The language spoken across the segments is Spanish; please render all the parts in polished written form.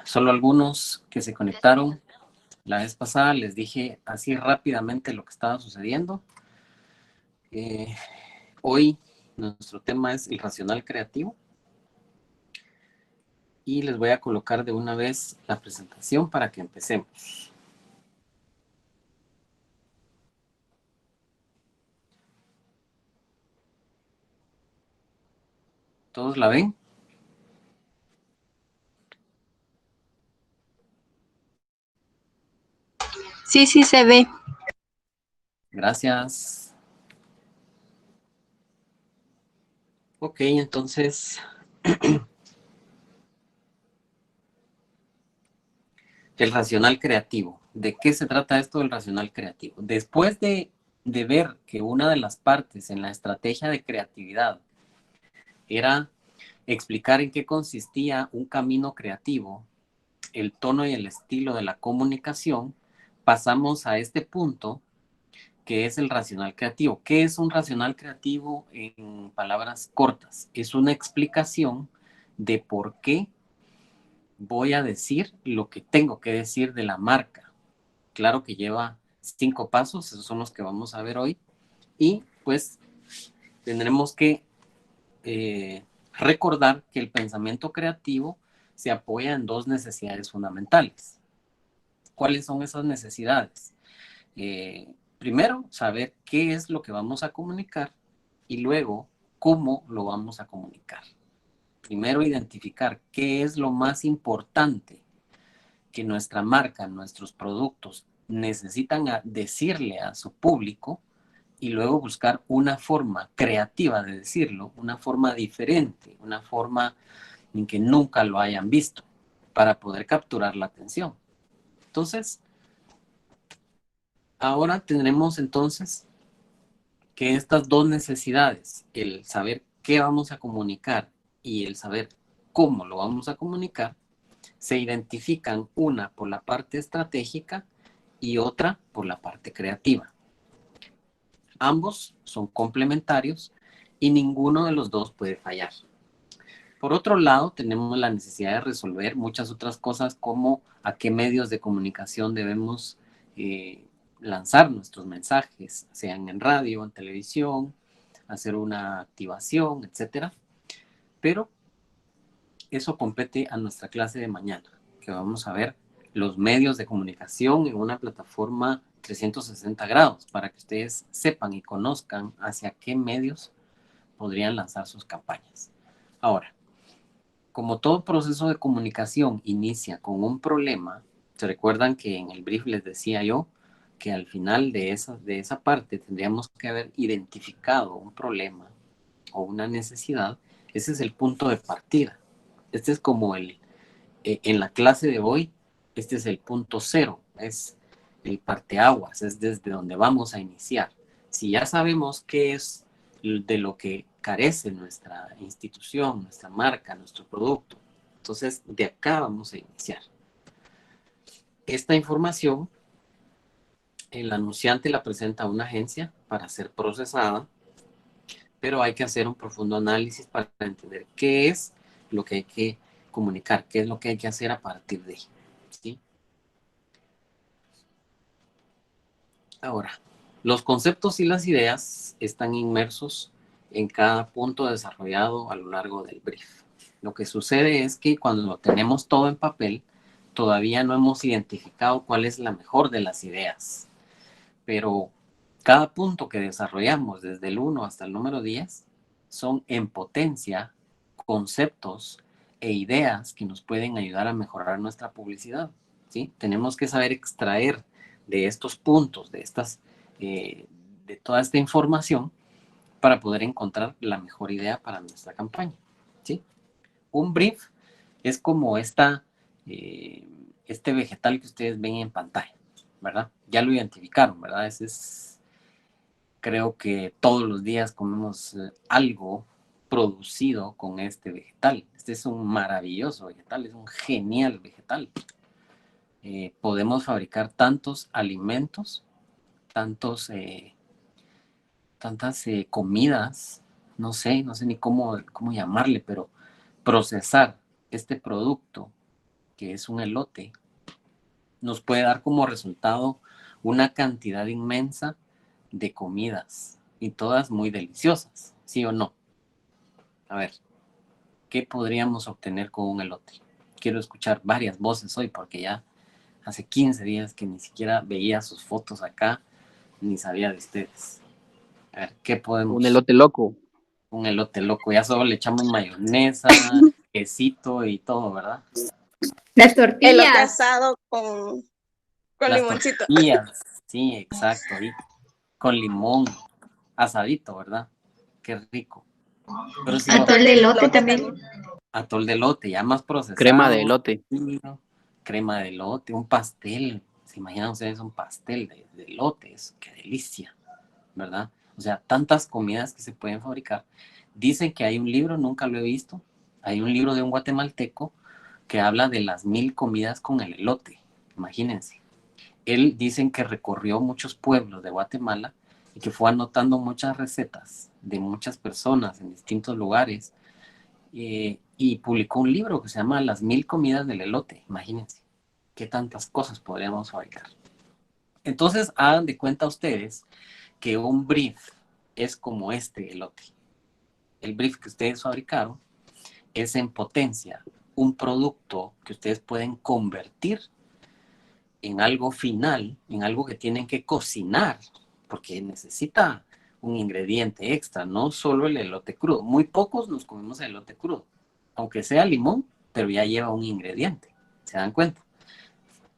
solo algunos que se conectaron. La vez pasada les dije así rápidamente lo que estaba sucediendo. Hoy nuestro tema es el racional creativo. Y les voy a colocar de una vez la presentación para que empecemos. ¿Todos la ven? Sí, sí se ve. Gracias. Ok, entonces, el racional creativo. ¿De qué se trata esto del racional creativo? Después de ver que una de las partes en la estrategia de creatividad era explicar en qué consistía un camino creativo, el tono y el estilo de la comunicación, pasamos a este punto que es el racional creativo. ¿Qué es un racional creativo en palabras cortas? Es una explicación de por qué voy a decir lo que tengo que decir de la marca. Claro que lleva 5 pasos, esos son los que vamos a ver hoy, y pues tendremos que recordar que el pensamiento creativo se apoya en dos necesidades fundamentales. ¿Cuáles son esas necesidades? Primero, saber qué es lo que vamos a comunicar y luego cómo lo vamos a comunicar. Primero, identificar qué es lo más importante que nuestra marca, nuestros productos necesitan decirle a su público y luego buscar una forma creativa de decirlo, una forma diferente, una forma en que nunca lo hayan visto para poder capturar la atención. Entonces, ahora tendremos entonces que estas dos necesidades, el saber qué vamos a comunicar y el saber cómo lo vamos a comunicar, se identifican una por la parte estratégica y otra por la parte creativa. Ambos son complementarios y ninguno de los dos puede fallar. Por otro lado, tenemos la necesidad de resolver muchas otras cosas como a qué medios de comunicación debemos lanzar nuestros mensajes, sean en radio, en televisión, hacer una activación, etcétera. Pero eso compete a nuestra clase de mañana, que vamos a ver los medios de comunicación en una plataforma 360 grados para que ustedes sepan y conozcan hacia qué medios podrían lanzar sus campañas. Ahora, como todo proceso de comunicación inicia con un problema, se recuerdan que en el brief les decía yo que al final de esa parte tendríamos que haber identificado un problema o una necesidad. Ese es el punto de partida. Este es como en la clase de hoy, este es el punto cero, es el parteaguas, es desde donde vamos a iniciar. Si ya sabemos qué es de lo que carece nuestra institución, nuestra marca, nuestro producto, entonces de acá vamos a iniciar. Esta información, el anunciante la presenta a una agencia para ser procesada, pero hay que hacer un profundo análisis para entender qué es lo que hay que comunicar, qué es lo que hay que hacer a partir de ahí, ¿sí? Ahora, los conceptos y las ideas están inmersos en cada punto desarrollado a lo largo del brief. Lo que sucede es que cuando lo tenemos todo en papel, todavía no hemos identificado cuál es la mejor de las ideas. Pero cada punto que desarrollamos desde el 1 hasta el número 10 son en potencia conceptos e ideas que nos pueden ayudar a mejorar nuestra publicidad, ¿sí? Tenemos que saber extraer de estos puntos, de toda esta información para poder encontrar la mejor idea para nuestra campaña, ¿sí? Un brief es como este vegetal que ustedes ven en pantalla, ¿verdad? Ya lo identificaron, ¿verdad? Creo que todos los días comemos algo producido con este vegetal. Este es un maravilloso vegetal, es un genial vegetal. Podemos fabricar tantos alimentos, tantas comidas, no sé ni cómo llamarle, pero procesar este producto que es un elote, nos puede dar como resultado una cantidad inmensa de comidas y todas muy deliciosas, ¿sí o no? A ver, ¿qué podríamos obtener con un elote? Quiero escuchar varias voces hoy porque ya hace 15 días que ni siquiera veía sus fotos acá, ni sabía de ustedes. A ver, ¿qué podemos? Un elote loco. Un elote loco, ya solo le echamos mayonesa, quesito y todo, ¿verdad? Las Elote tortillas. asado con Las limoncito. tortillas, sí, exacto, y con limón, asadito, ¿verdad? Qué rico. Pero si lo Atol de elote también. atol de elote, ya más procesado. Crema de elote. Crema de elote, un pastel. ¿Se imaginan ustedes un pastel de elote? Qué delicia, ¿verdad? O sea, tantas comidas que se pueden fabricar. Dicen que hay un libro, nunca lo he visto, hay un libro de un guatemalteco que habla de las 1000 comidas con el elote. Imagínense. Él dicen que recorrió muchos pueblos de Guatemala y que fue anotando muchas recetas de muchas personas en distintos lugares y publicó un libro que se llama Las 1000 comidas del elote. Imagínense qué tantas cosas podríamos fabricar. Entonces, hagan de cuenta ustedes que un brief es como este elote. El brief que ustedes fabricaron es en potencia un producto que ustedes pueden convertir en algo final, en algo que tienen que cocinar, porque necesita un ingrediente extra, no solo el elote crudo. Muy pocos nos comemos el elote crudo, aunque sea limón, pero ya lleva un ingrediente, ¿se dan cuenta?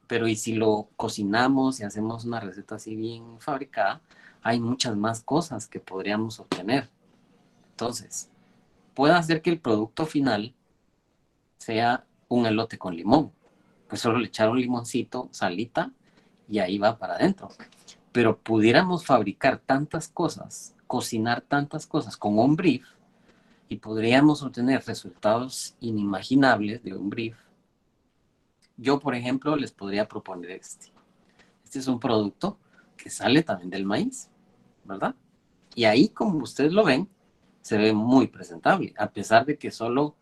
Pero y si lo cocinamos y hacemos una receta así bien fabricada, hay muchas más cosas que podríamos obtener. Entonces, puede hacer que el producto final sea un elote con limón, pues solo le echar un limoncito, salita, y ahí va para adentro. Pero pudiéramos fabricar tantas cosas, cocinar tantas cosas con un brief, y podríamos obtener resultados inimaginables de un brief. Yo, por ejemplo, les podría proponer este. Este es un producto que sale también del maíz, ¿verdad? Y ahí, como ustedes lo ven, se ve muy presentable, a pesar de que solo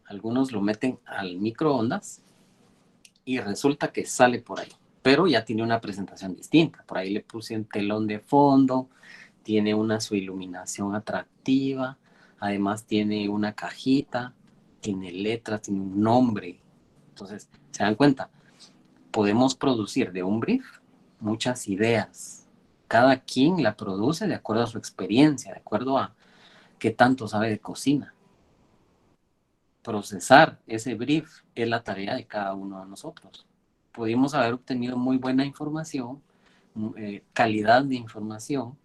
algunos lo meten al microondas y resulta que sale por ahí, pero ya tiene una presentación distinta. Por ahí le puse un telón de fondo, tiene su iluminación atractiva, además tiene una cajita, tiene letras, tiene un nombre. Entonces, ¿se dan cuenta? Podemos producir de un brief muchas ideas. Cada quien la produce de acuerdo a su experiencia, de acuerdo a qué tanto sabe de cocina. Procesar ese brief es la tarea de cada uno de nosotros. Pudimos haber obtenido muy buena información, calidad de información,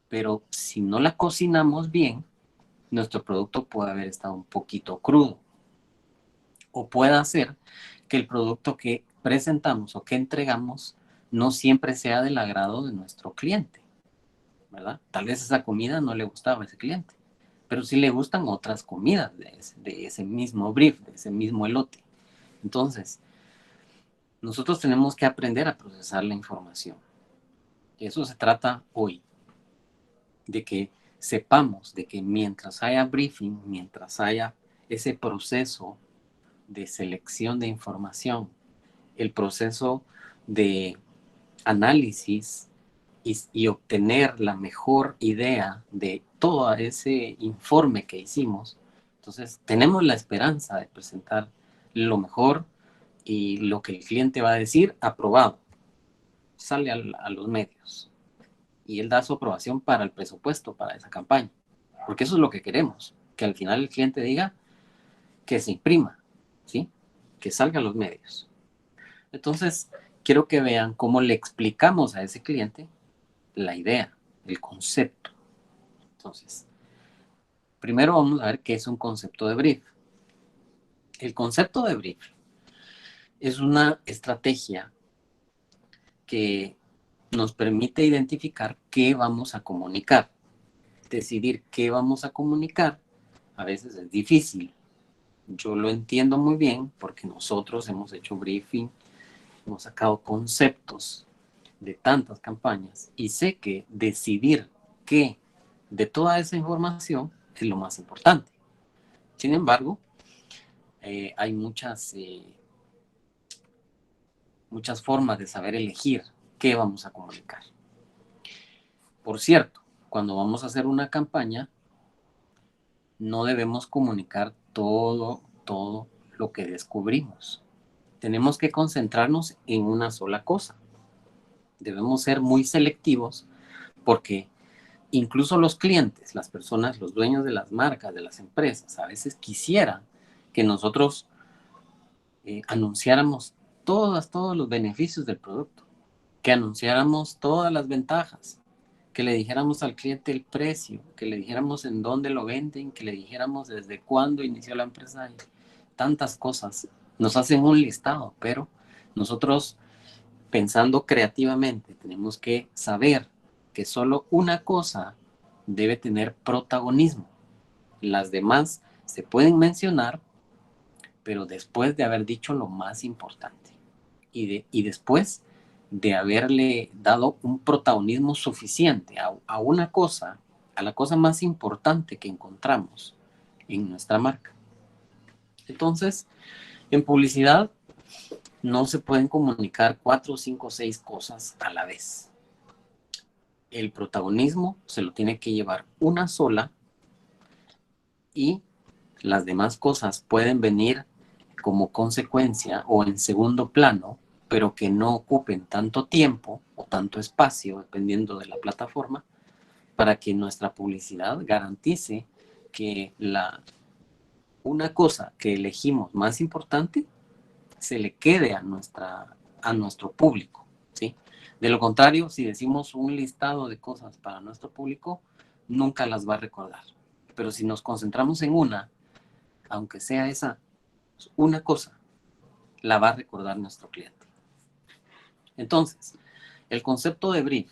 pero si no la cocinamos bien, nuestro producto puede haber estado un poquito crudo. O puede ser que el producto que presentamos o que entregamos no siempre sea del agrado de nuestro cliente, ¿verdad? Tal vez esa comida no le gustaba a ese cliente, pero sí le gustan otras comidas de ese mismo brief, de ese mismo elote. Entonces, nosotros tenemos que aprender a procesar la información. Eso se trata hoy, de que sepamos de que mientras haya briefing, mientras haya ese proceso de selección de información, el proceso de análisis y obtener la mejor idea de todo ese informe que hicimos, entonces tenemos la esperanza de presentar lo mejor y lo que el cliente va a decir, aprobado, sale a los medios y él da su aprobación para el presupuesto, para esa campaña, porque eso es lo que queremos, que al final el cliente diga que se imprima, ¿sí? Que salga a los medios. Entonces, quiero que vean cómo le explicamos a ese cliente la idea, el concepto. Entonces, primero vamos a ver qué es un concepto de brief. El concepto de brief es una estrategia que nos permite identificar qué vamos a comunicar. Decidir qué vamos a comunicar a veces es difícil. Yo lo entiendo muy bien porque nosotros hemos hecho briefing, hemos sacado conceptos de tantas campañas y sé que decidir qué de toda esa información es lo más importante. Sin embargo, hay muchas formas de saber elegir qué vamos a comunicar. Por cierto, cuando vamos a hacer una campaña, no debemos comunicar todo lo que descubrimos. Tenemos que concentrarnos en una sola cosa. Debemos ser muy selectivos porque incluso los clientes, las personas, los dueños de las marcas, de las empresas, a veces quisieran que nosotros anunciáramos todos los beneficios del producto, que anunciáramos todas las ventajas, que le dijéramos al cliente el precio, que le dijéramos en dónde lo venden, que le dijéramos desde cuándo inició la empresa y tantas cosas. Nos hacen un listado, pero nosotros, pensando creativamente, tenemos que saber que solo una cosa debe tener protagonismo. Las demás se pueden mencionar, pero después de haber dicho lo más importante y después de haberle dado un protagonismo suficiente a una cosa, a la cosa más importante que encontramos en nuestra marca. Entonces, en publicidad no se pueden comunicar 4, 5, 6 cosas a la vez. El protagonismo se lo tiene que llevar una sola y las demás cosas pueden venir como consecuencia o en segundo plano, pero que no ocupen tanto tiempo o tanto espacio, dependiendo de la plataforma, para que nuestra publicidad garantice que una cosa que elegimos más importante se le quede a nuestro público, ¿sí? De lo contrario, si decimos un listado de cosas para nuestro público, nunca las va a recordar. Pero si nos concentramos en una, aunque sea esa una cosa, la va a recordar nuestro cliente. Entonces, el concepto de brief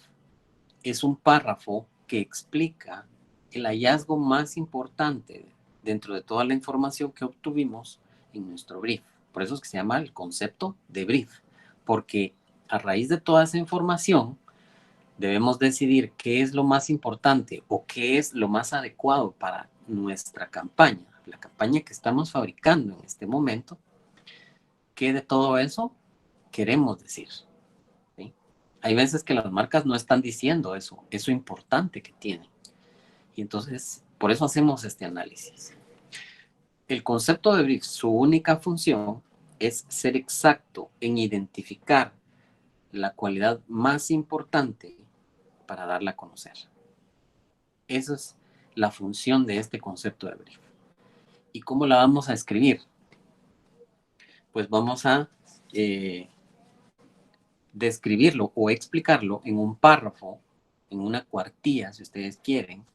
es un párrafo que explica el hallazgo más importante dentro de toda la información que obtuvimos en nuestro brief. Por eso es que se llama el concepto de brief, porque a raíz de toda esa información debemos decidir qué es lo más importante o qué es lo más adecuado para nuestra campaña, la campaña que estamos fabricando en este momento, qué de todo eso queremos decir. ¿Sí? Hay veces que las marcas no están diciendo eso importante que tienen. Y entonces, por eso hacemos este análisis. El concepto de brief, su única función es ser exacto en identificar la cualidad más importante para darla a conocer. Esa es la función de este concepto de brief. ¿Y cómo la vamos a escribir? Pues vamos a describirlo o explicarlo en un párrafo, en una cuartilla, si ustedes quieren,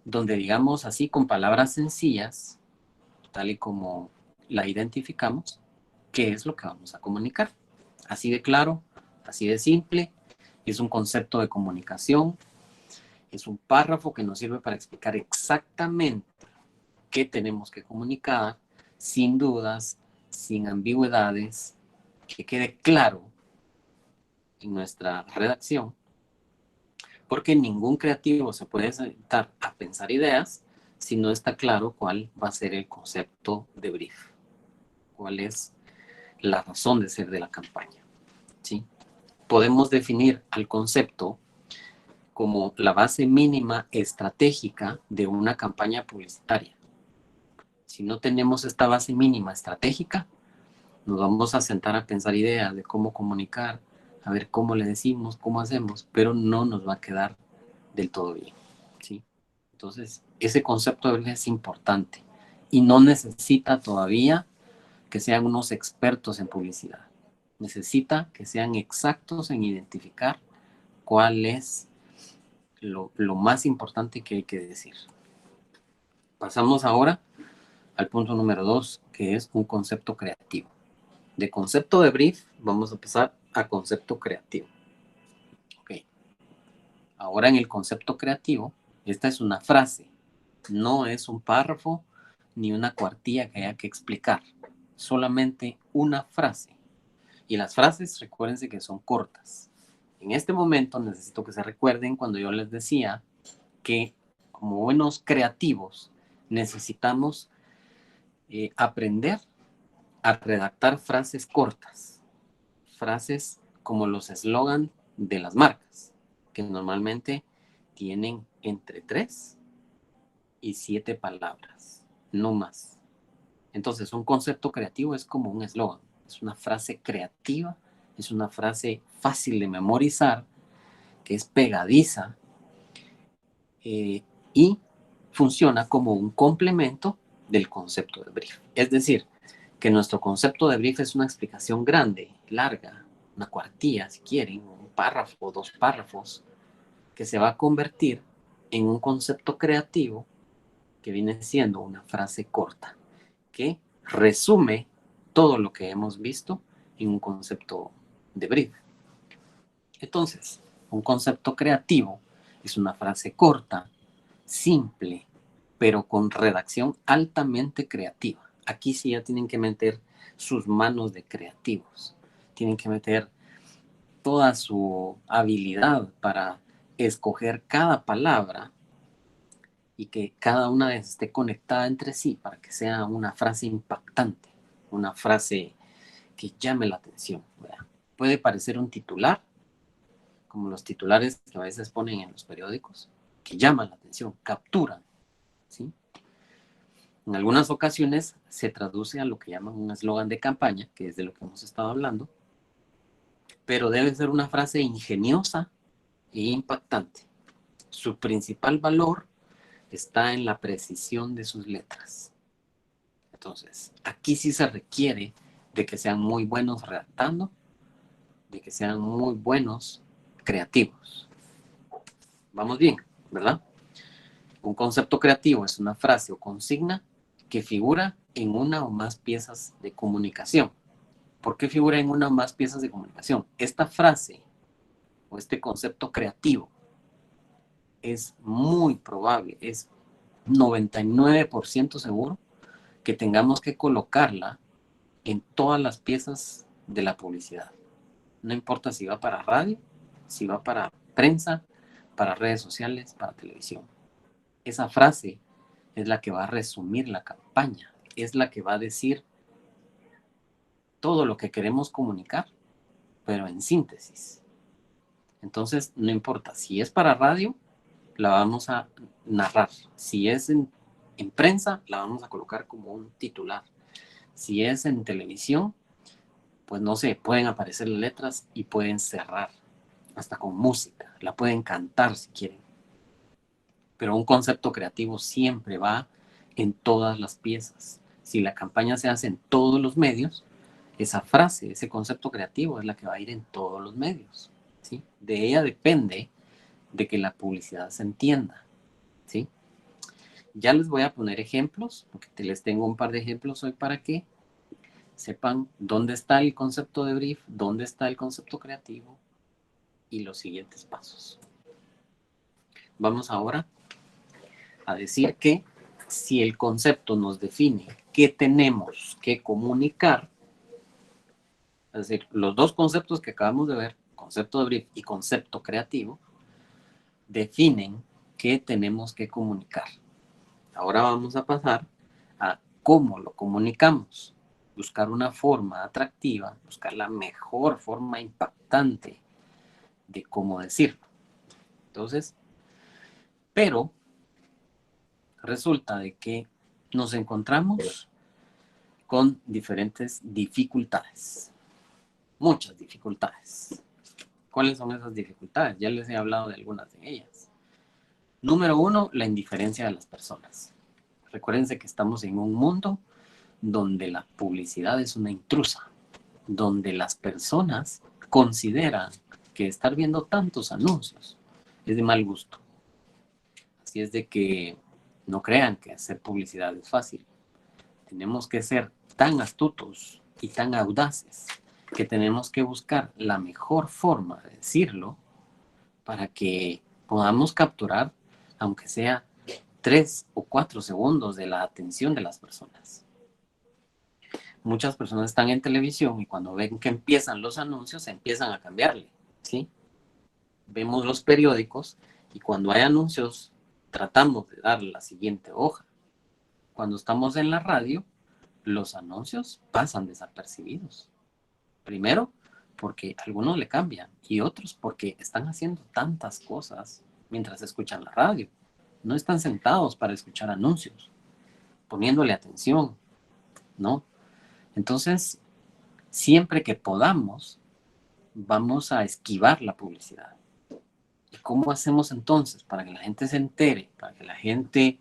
donde digamos así con palabras sencillas, tal y como la identificamos, qué es lo que vamos a comunicar. Así de claro, así de simple, es un concepto de comunicación, es un párrafo que nos sirve para explicar exactamente qué tenemos que comunicar, sin dudas, sin ambigüedades, que quede claro en nuestra redacción, porque ningún creativo se puede sentar a pensar ideas si no está claro cuál va a ser el concepto de brief, cuál es la razón de ser de la campaña. ¿Sí? Podemos definir al concepto como la base mínima estratégica de una campaña publicitaria. Si no tenemos esta base mínima estratégica, nos vamos a sentar a pensar ideas de cómo comunicar, a ver cómo le decimos, cómo hacemos, pero no nos va a quedar del todo bien. ¿Sí? Entonces, ese concepto de brief es importante y no necesita todavía que sean unos expertos en publicidad. Necesita que sean exactos en identificar cuál es lo más importante que hay que decir. Pasamos ahora al punto número 2, que es un concepto creativo. De concepto de brief, vamos a pasar a concepto creativo. Ok. Ahora en el concepto creativo, esta es una frase, no es un párrafo ni una cuartilla que haya que explicar, solamente una frase. Y las frases, recuérdense que son cortas. En este momento necesito que se recuerden cuando yo les decía que como buenos creativos necesitamos aprender a redactar frases cortas, frases como los eslogan de las marcas, que normalmente tienen entre 3 y 7 palabras, no más. Entonces, un concepto creativo es como un eslogan, es una frase creativa, es una frase fácil de memorizar, que es pegadiza y funciona como un complemento del concepto de brief. Es decir, que nuestro concepto de brief es una explicación grande, larga, una cuartilla, si quieren, un párrafo, 2 párrafos, que se va a convertir en un concepto creativo que viene siendo una frase corta, que resume todo lo que hemos visto en un concepto de brief. Entonces, un concepto creativo es una frase corta, simple, pero con redacción altamente creativa. Aquí sí ya tienen que meter sus manos de creativos, tienen que meter toda su habilidad para escoger cada palabra y que cada una de ellas esté conectada entre sí para que sea una frase impactante, una frase que llame la atención. ¿Verdad? Puede parecer un titular, como los titulares que a veces ponen en los periódicos, que llaman la atención, capturan, ¿sí? En algunas ocasiones se traduce a lo que llaman un eslogan de campaña, que es de lo que hemos estado hablando, pero debe ser una frase ingeniosa e impactante. Su principal valor está en la precisión de sus letras. Entonces, aquí sí se requiere de que sean muy buenos redactando, de que sean muy buenos creativos. Vamos bien, ¿verdad? Un concepto creativo es una frase o consigna que figura en una o más piezas de comunicación. ¿Por qué figura en una o más piezas de comunicación? Esta frase o este concepto creativo es muy probable, es 99% seguro que tengamos que colocarla en todas las piezas de la publicidad. No importa si va para radio, si va para prensa, para redes sociales, para televisión. Esa frase es la que va a resumir la campaña, es la que va a decir todo lo que queremos comunicar, pero en síntesis. Entonces, no importa, si es para radio, la vamos a narrar. Si es en prensa, la vamos a colocar como un titular. Si es en televisión, pues no sé, pueden aparecer letras y pueden cerrar, hasta con música. La pueden cantar si quieren. Pero un concepto creativo siempre va en todas las piezas. Si la campaña se hace en todos los medios, esa frase, ese concepto creativo es la que va a ir en todos los medios. ¿Sí? De ella depende de que la publicidad se entienda. ¿Sí? Ya les voy a poner ejemplos, porque les tengo un par de ejemplos hoy para que sepan dónde está el concepto de brief, dónde está el concepto creativo y los siguientes pasos. Vamos ahora a decir que si el concepto nos define qué tenemos que comunicar, es decir, los dos conceptos que acabamos de ver, concepto de brief y concepto creativo, definen qué tenemos que comunicar. Ahora vamos a pasar a cómo lo comunicamos. Buscar una forma atractiva, buscar la mejor forma impactante de cómo decirlo. Entonces, pero resulta de que nos encontramos con diferentes dificultades, muchas dificultades. ¿Cuáles son esas dificultades? Ya les he hablado de algunas de ellas. Número 1, la indiferencia de las personas. Recuérdense que estamos en un mundo donde la publicidad es una intrusa, donde las personas consideran que estar viendo tantos anuncios es de mal gusto. Así es de que no crean que hacer publicidad es fácil. Tenemos que ser tan astutos y tan audaces que tenemos que buscar la mejor forma de decirlo para que podamos capturar, aunque sea 3 o 4 segundos de la atención de las personas. Muchas personas están en televisión y cuando ven que empiezan los anuncios, empiezan a cambiarle, ¿sí? Vemos los periódicos y cuando hay anuncios, tratamos de dar la siguiente hoja. Cuando estamos en la radio, los anuncios pasan desapercibidos. Primero, porque algunos le cambian y otros porque están haciendo tantas cosas mientras escuchan la radio. No están sentados para escuchar anuncios, poniéndole atención, ¿no? Entonces, siempre que podamos, vamos a esquivar la publicidad. ¿Y cómo hacemos entonces para que la gente se entere, para que la gente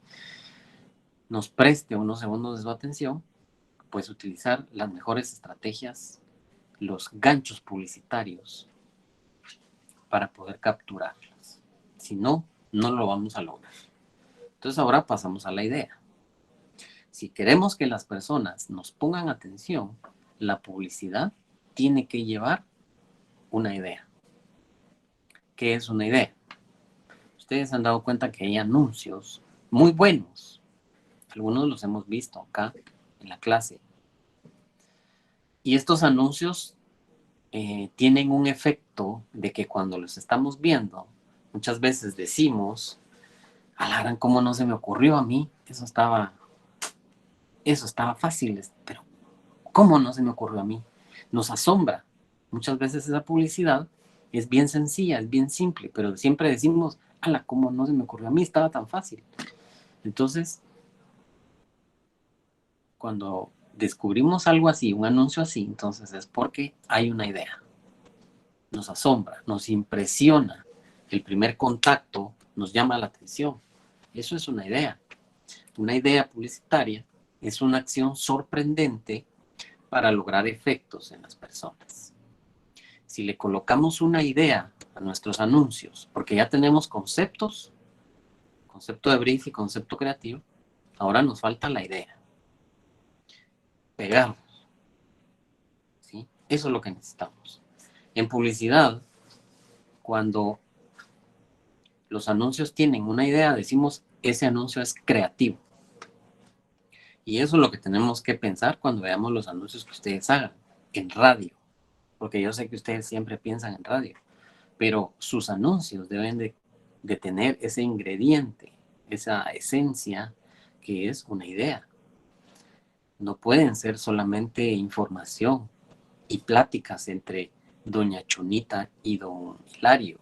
nos preste unos segundos de su atención? Pues utilizar las mejores estrategias, los ganchos publicitarios para poder capturarlas. Si no, no lo vamos a lograr. Entonces ahora pasamos a la idea. Si queremos que las personas nos pongan atención, la publicidad tiene que llevar una idea. ¿Qué es una idea? Ustedes han dado cuenta que hay anuncios muy buenos. Algunos los hemos visto acá en la clase. Y estos anuncios tienen un efecto de que cuando los estamos viendo, muchas veces decimos, a la gran, ¿cómo no se me ocurrió a mí? Eso estaba fácil, pero ¿cómo no se me ocurrió a mí? Nos asombra. Muchas veces esa publicidad es bien sencilla, es bien simple, pero siempre decimos, ala, ¿cómo no se me ocurrió a mí? Estaba tan fácil. Entonces, cuando descubrimos algo así, un anuncio así, entonces es porque hay una idea. Nos asombra, nos impresiona. El primer contacto nos llama la atención. Eso es una idea. Una idea publicitaria es una acción sorprendente para lograr efectos en las personas. Si le colocamos una idea a nuestros anuncios, porque ya tenemos conceptos, concepto de brief y concepto creativo, ahora nos falta la idea. Pegarlos, ¿sí? Eso es lo que necesitamos. En publicidad, cuando los anuncios tienen una idea, decimos, ese anuncio es creativo. Y eso es lo que tenemos que pensar cuando veamos los anuncios que ustedes hagan en radio. Porque yo sé que ustedes siempre piensan en radio, pero sus anuncios deben de tener ese ingrediente, esa esencia que es una idea. No pueden ser solamente información y pláticas entre doña Chonita y don Hilario.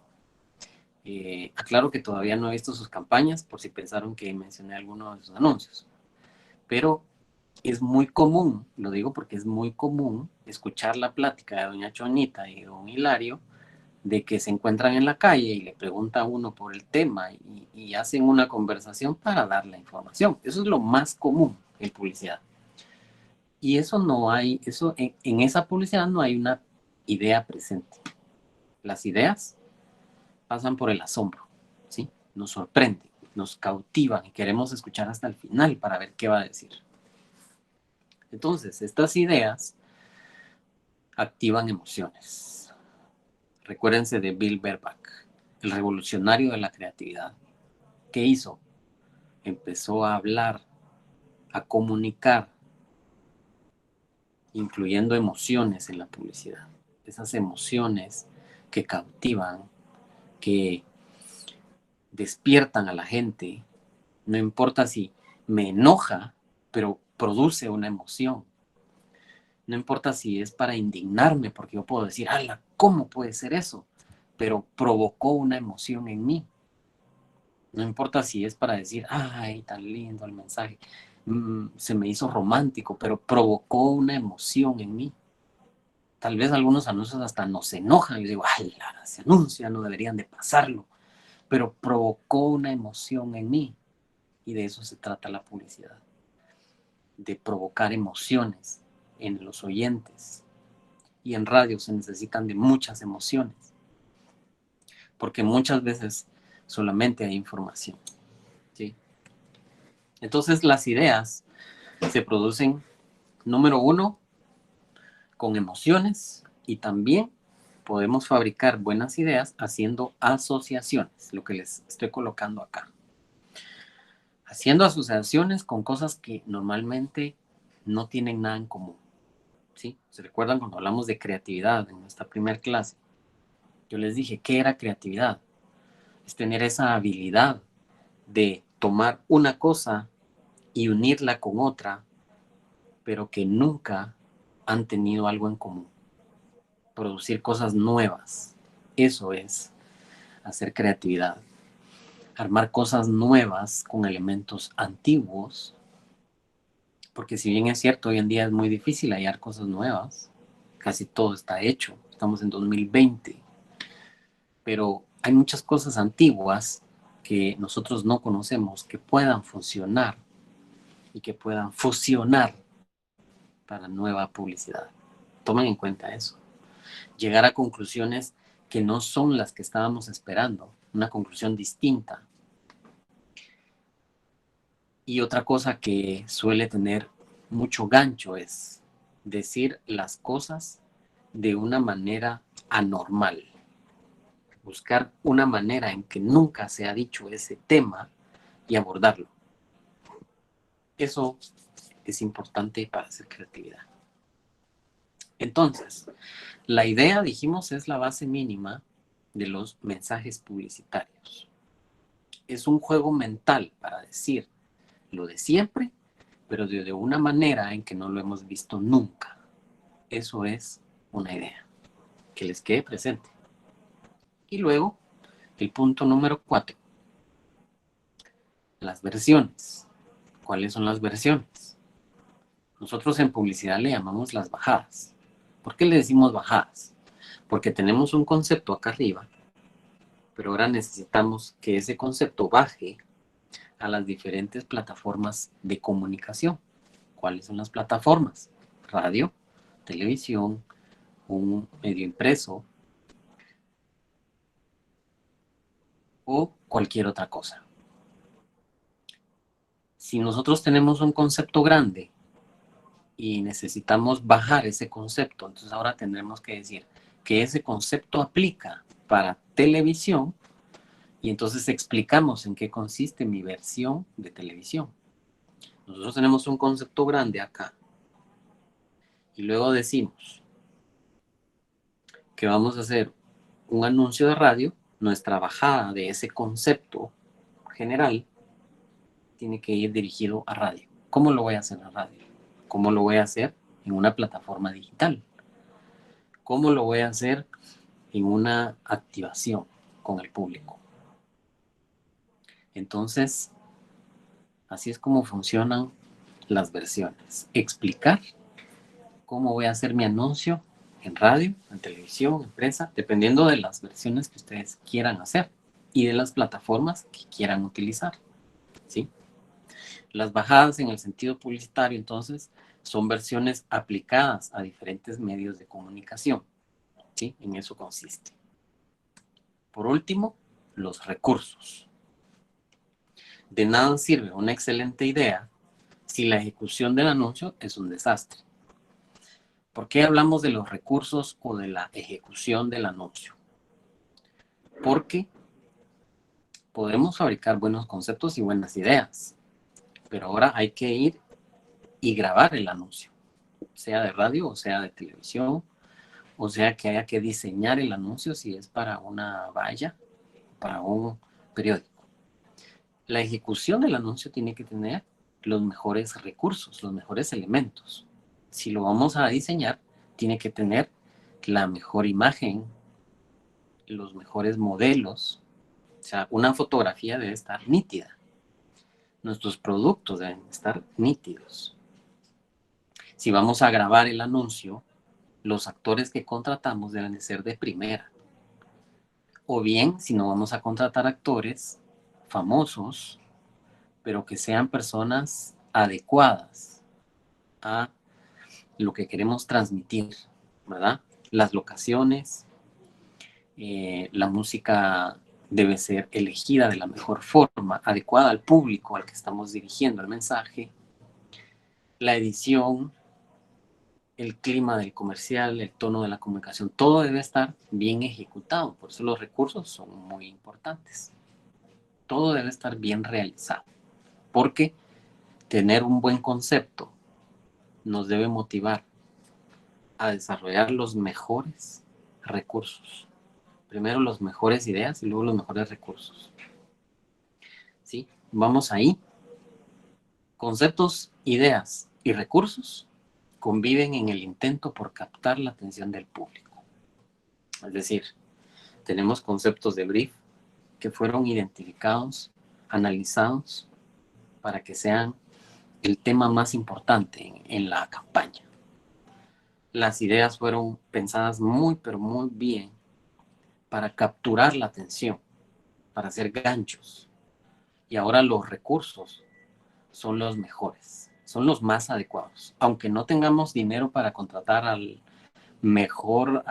Aclaro que todavía no he visto sus campañas, por si pensaron que mencioné alguno de sus anuncios, pero es muy común, lo digo porque es muy común escuchar la plática de doña Chonita y don Hilario, de que se encuentran en la calle y le pregunta a uno por el tema y hacen una conversación para dar la información. Eso es lo más común en publicidad. Y eso no hay, eso en esa publicidad no hay una idea presente. Las ideas pasan por el asombro, ¿sí? Nos sorprenden, nos cautivan y queremos escuchar hasta el final para ver qué va a decir. Entonces, estas ideas activan emociones. Recuérdense de Bill Bernbach, el revolucionario de la creatividad. ¿Qué hizo? Empezó a hablar, a comunicar, incluyendo emociones en la publicidad. Esas emociones que cautivan, que despiertan a la gente. No importa si me enoja, pero produce una emoción. No importa si es para indignarme, porque yo puedo decir, ala, ¿cómo puede ser eso? Pero provocó una emoción en mí. No importa si es para decir, ay, tan lindo el mensaje, se me hizo romántico, pero provocó una emoción en mí. Tal vez algunos anuncios hasta nos enojan. Yo digo, ay, ese anuncio no deberían de pasarlo, pero provocó una emoción en mí. Y de eso se trata la publicidad, de provocar emociones en los oyentes. Y en radio se necesitan de muchas emociones, porque muchas veces solamente hay información, ¿sí? Entonces las ideas se producen, número uno, con emociones, y también podemos fabricar buenas ideas haciendo asociaciones, lo que les estoy colocando acá. Haciendo asociaciones con cosas que normalmente no tienen nada en común, ¿sí? ¿Se recuerdan cuando hablamos de creatividad en nuestra primera clase? Yo les dije, ¿qué era creatividad? Es tener esa habilidad de tomar una cosa y unirla con otra pero que nunca han tenido algo en común. Producir cosas nuevas. Eso es hacer creatividad. Armar cosas nuevas con elementos antiguos, porque si bien es cierto, hoy en día es muy difícil hallar cosas nuevas, casi todo está hecho, estamos en 2020, pero hay muchas cosas antiguas que nosotros no conocemos, que puedan funcionar y que puedan fusionar para nueva publicidad. Tomen en cuenta eso. Llegar a conclusiones que no son las que estábamos esperando, una conclusión distinta. Y otra cosa que suele tener mucho gancho es decir las cosas de una manera anormal. Buscar una manera en que nunca se ha dicho ese tema y abordarlo. Eso es importante para hacer creatividad. Entonces, la idea, dijimos, es la base mínima de los mensajes publicitarios. Es un juego mental para decir lo de siempre, pero de una manera en que no lo hemos visto nunca. Eso es una idea. Que les quede presente. Y luego, el punto número 4. Las versiones. ¿Cuáles son las versiones? Nosotros en publicidad le llamamos las bajadas. ¿Por qué le decimos bajadas? Porque tenemos un concepto acá arriba, pero ahora necesitamos que ese concepto baje a las diferentes plataformas de comunicación. ¿Cuáles son las plataformas? Radio, televisión, un medio impreso o cualquier otra cosa. Si nosotros tenemos un concepto grande y necesitamos bajar ese concepto, entonces ahora tendremos que decir que ese concepto aplica para televisión y entonces explicamos en qué consiste mi versión de televisión. Nosotros tenemos un concepto grande acá y luego decimos que vamos a hacer un anuncio de radio. Nuestra bajada de ese concepto general tiene que ir dirigido a radio. ¿Cómo lo voy a hacer en radio? ¿Cómo lo voy a hacer en una plataforma digital? ¿Cómo lo voy a hacer en una activación con el público? Entonces, así es como funcionan las versiones. Explicar cómo voy a hacer mi anuncio en radio, en televisión, en prensa, dependiendo de las versiones que ustedes quieran hacer y de las plataformas que quieran utilizar, ¿sí? Las bajadas en el sentido publicitario, entonces, son versiones aplicadas a diferentes medios de comunicación, ¿sí? En eso consiste. Por último, los recursos. De nada sirve una excelente idea si la ejecución del anuncio es un desastre. ¿Por qué hablamos de los recursos o de la ejecución del anuncio? Porque podemos fabricar buenos conceptos y buenas ideas, pero ahora hay que ir y grabar el anuncio, sea de radio o sea de televisión, o sea que haya que diseñar el anuncio si es para una valla, para un periódico. La ejecución del anuncio tiene que tener los mejores recursos, los mejores elementos. Si lo vamos a diseñar, tiene que tener la mejor imagen, los mejores modelos. O sea, una fotografía debe estar nítida. Nuestros productos deben estar nítidos. Si vamos a grabar el anuncio, los actores que contratamos deben de ser de primera. O bien, si no vamos a contratar actores famosos, pero que sean personas adecuadas a lo que queremos transmitir, ¿verdad? Las locaciones, la música debe ser elegida de la mejor forma, adecuada al público al que estamos dirigiendo el mensaje, la edición, el clima del comercial, el tono de la comunicación, todo debe estar bien ejecutado, por eso los recursos son muy importantes. Todo debe estar bien realizado, porque tener un buen concepto nos debe motivar a desarrollar los mejores recursos. Primero las mejores ideas y luego los mejores recursos. ¿Sí? Vamos ahí. Conceptos, ideas y recursos conviven en el intento por captar la atención del público. Es decir, tenemos conceptos de brief que fueron identificados, analizados, para que sean el tema más importante en la campaña. Las ideas fueron pensadas muy, pero muy bien para capturar la atención, para hacer ganchos. Y ahora los recursos son los mejores, son los más adecuados. Aunque no tengamos dinero para contratar al mejor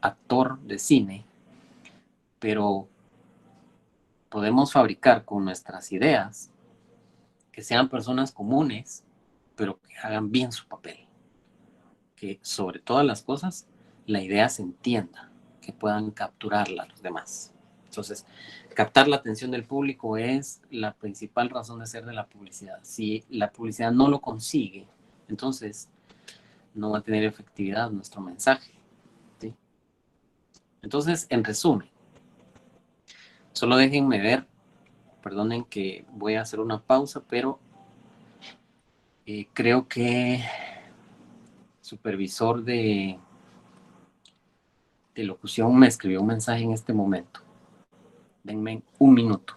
actor de cine, pero podemos fabricar con nuestras ideas que sean personas comunes, pero que hagan bien su papel. Que sobre todas las cosas la idea se entienda, que puedan capturarla a los demás. Entonces, captar la atención del público es la principal razón de ser de la publicidad. Si la publicidad no lo consigue, entonces no va a tener efectividad nuestro mensaje, ¿sí? Entonces, en resumen, solo déjenme ver, perdonen que voy a hacer una pausa, pero creo que supervisor de locución me escribió un mensaje en este momento. Denme un minuto.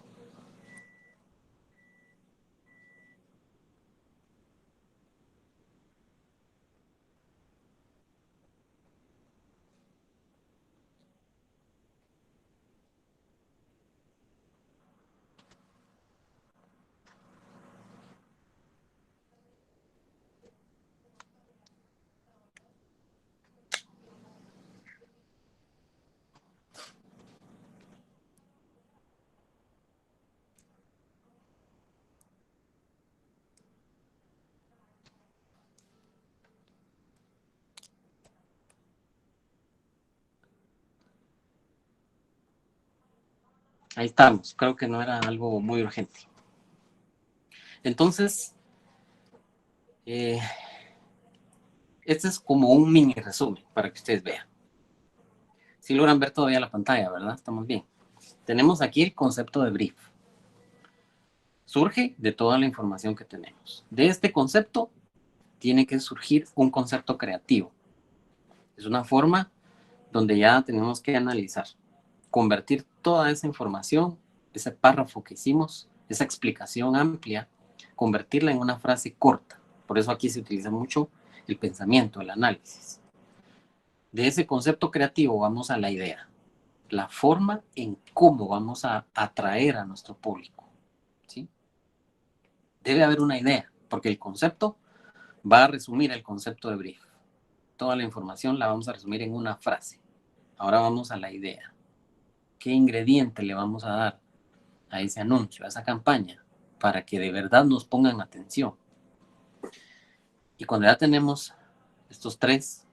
Ahí estamos. Creo que no era algo muy urgente. Entonces, este es como un mini resumen para que ustedes vean. Si logran ver todavía la pantalla, ¿verdad? Estamos bien. Tenemos aquí el concepto de brief. Surge de toda la información que tenemos. De este concepto tiene que surgir un concepto creativo. Es una forma donde ya tenemos que analizar, convertir toda esa información, ese párrafo que hicimos, esa explicación amplia, convertirla en una frase corta. Por eso aquí se utiliza mucho el pensamiento, el análisis. De ese concepto creativo vamos a la idea, la forma en cómo vamos a atraer a nuestro público, ¿sí? Debe haber una idea, porque el concepto va a resumir el concepto de brief. Toda la información la vamos a resumir en una frase. Ahora vamos a la idea. ¿Qué ingrediente le vamos a dar a ese anuncio, a esa campaña, para que de verdad nos pongan atención? Y cuando ya tenemos estos tres,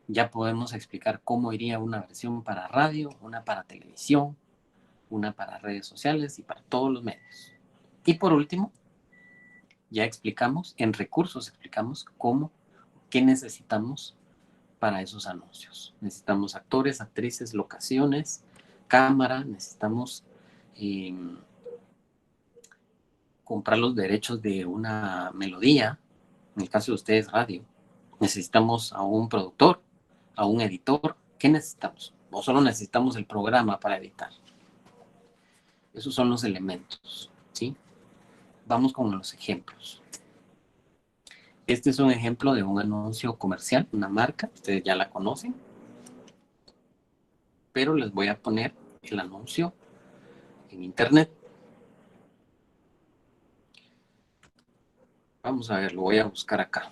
ya podemos explicar cómo iría una versión para radio, una para televisión, una para redes sociales y para todos los medios. Y por último, ya explicamos, en recursos explicamos cómo, qué necesitamos para esos anuncios. Necesitamos actores, actrices, locaciones, cámara, necesitamos comprar los derechos de una melodía, en el caso de ustedes radio. Necesitamos a un productor, a un editor. ¿Qué necesitamos? O solo necesitamos el programa para editar. Esos son los elementos, ¿sí? Vamos con los ejemplos. Este es un ejemplo de un anuncio comercial, una marca, ustedes ya la conocen, pero les voy a poner el anuncio en internet. Vamos a ver, lo voy a buscar acá.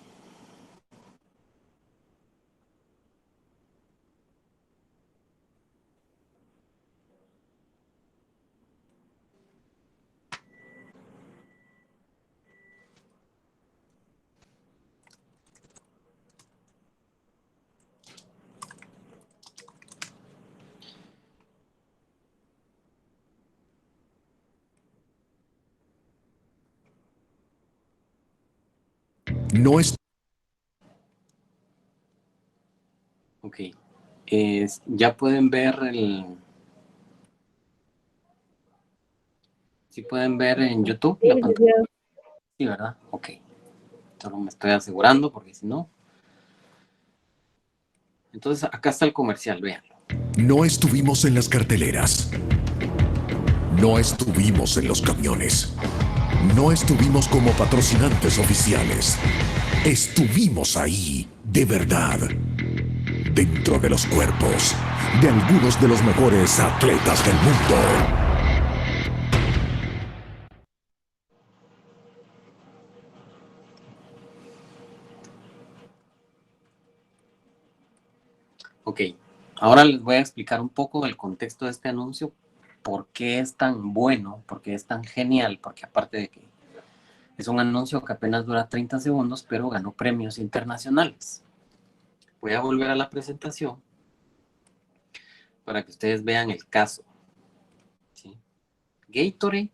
No es. Ok. Ya pueden ver el... ¿Sí pueden ver en YouTube la pantalla? Sí, ¿verdad? Ok. Solo me estoy asegurando porque si no, Entonces, acá está el comercial, véanlo. No estuvimos en las carteleras. No estuvimos en los camiones. No estuvimos como patrocinantes oficiales. Estuvimos ahí, de verdad, dentro de los cuerpos de algunos de los mejores atletas del mundo. Ok, ahora les voy a explicar un poco el contexto de este anuncio, por qué es tan bueno, por qué es tan genial, porque aparte de que es un anuncio que apenas dura 30 segundos, pero ganó premios internacionales. Voy a volver a la presentación para que ustedes vean el caso. ¿Sí? Gatorade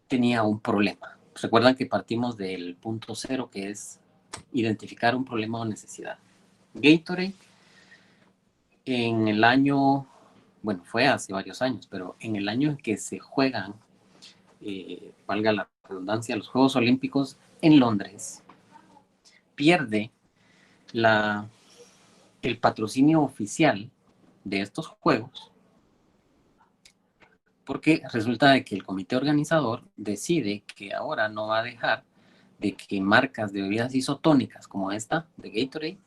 tenía un problema. Recuerdan que partimos del punto cero, que es identificar un problema o necesidad. Gatorade en el año, bueno, fue hace varios años, pero en el año en que se juegan, valga la redundancia, los Juegos Olímpicos en Londres, pierde el patrocinio oficial de estos Juegos, porque resulta de que el comité organizador decide que ahora no va a dejar de que marcas de bebidas isotónicas como esta, de Gatorade,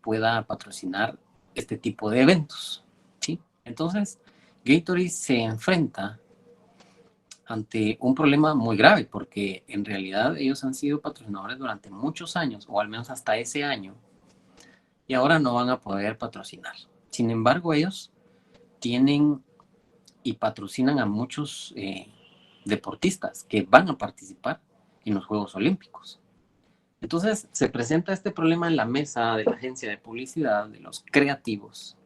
pueda patrocinar este tipo de eventos, ¿sí? Entonces, Gatorade se enfrenta ante un problema muy grave, porque en realidad ellos han sido patrocinadores durante muchos años, o al menos hasta ese año, y ahora no van a poder patrocinar. Sin embargo, ellos tienen y patrocinan a muchos deportistas que van a participar en los Juegos Olímpicos. Entonces se presenta este problema en la mesa de la agencia de publicidad, de los creativos,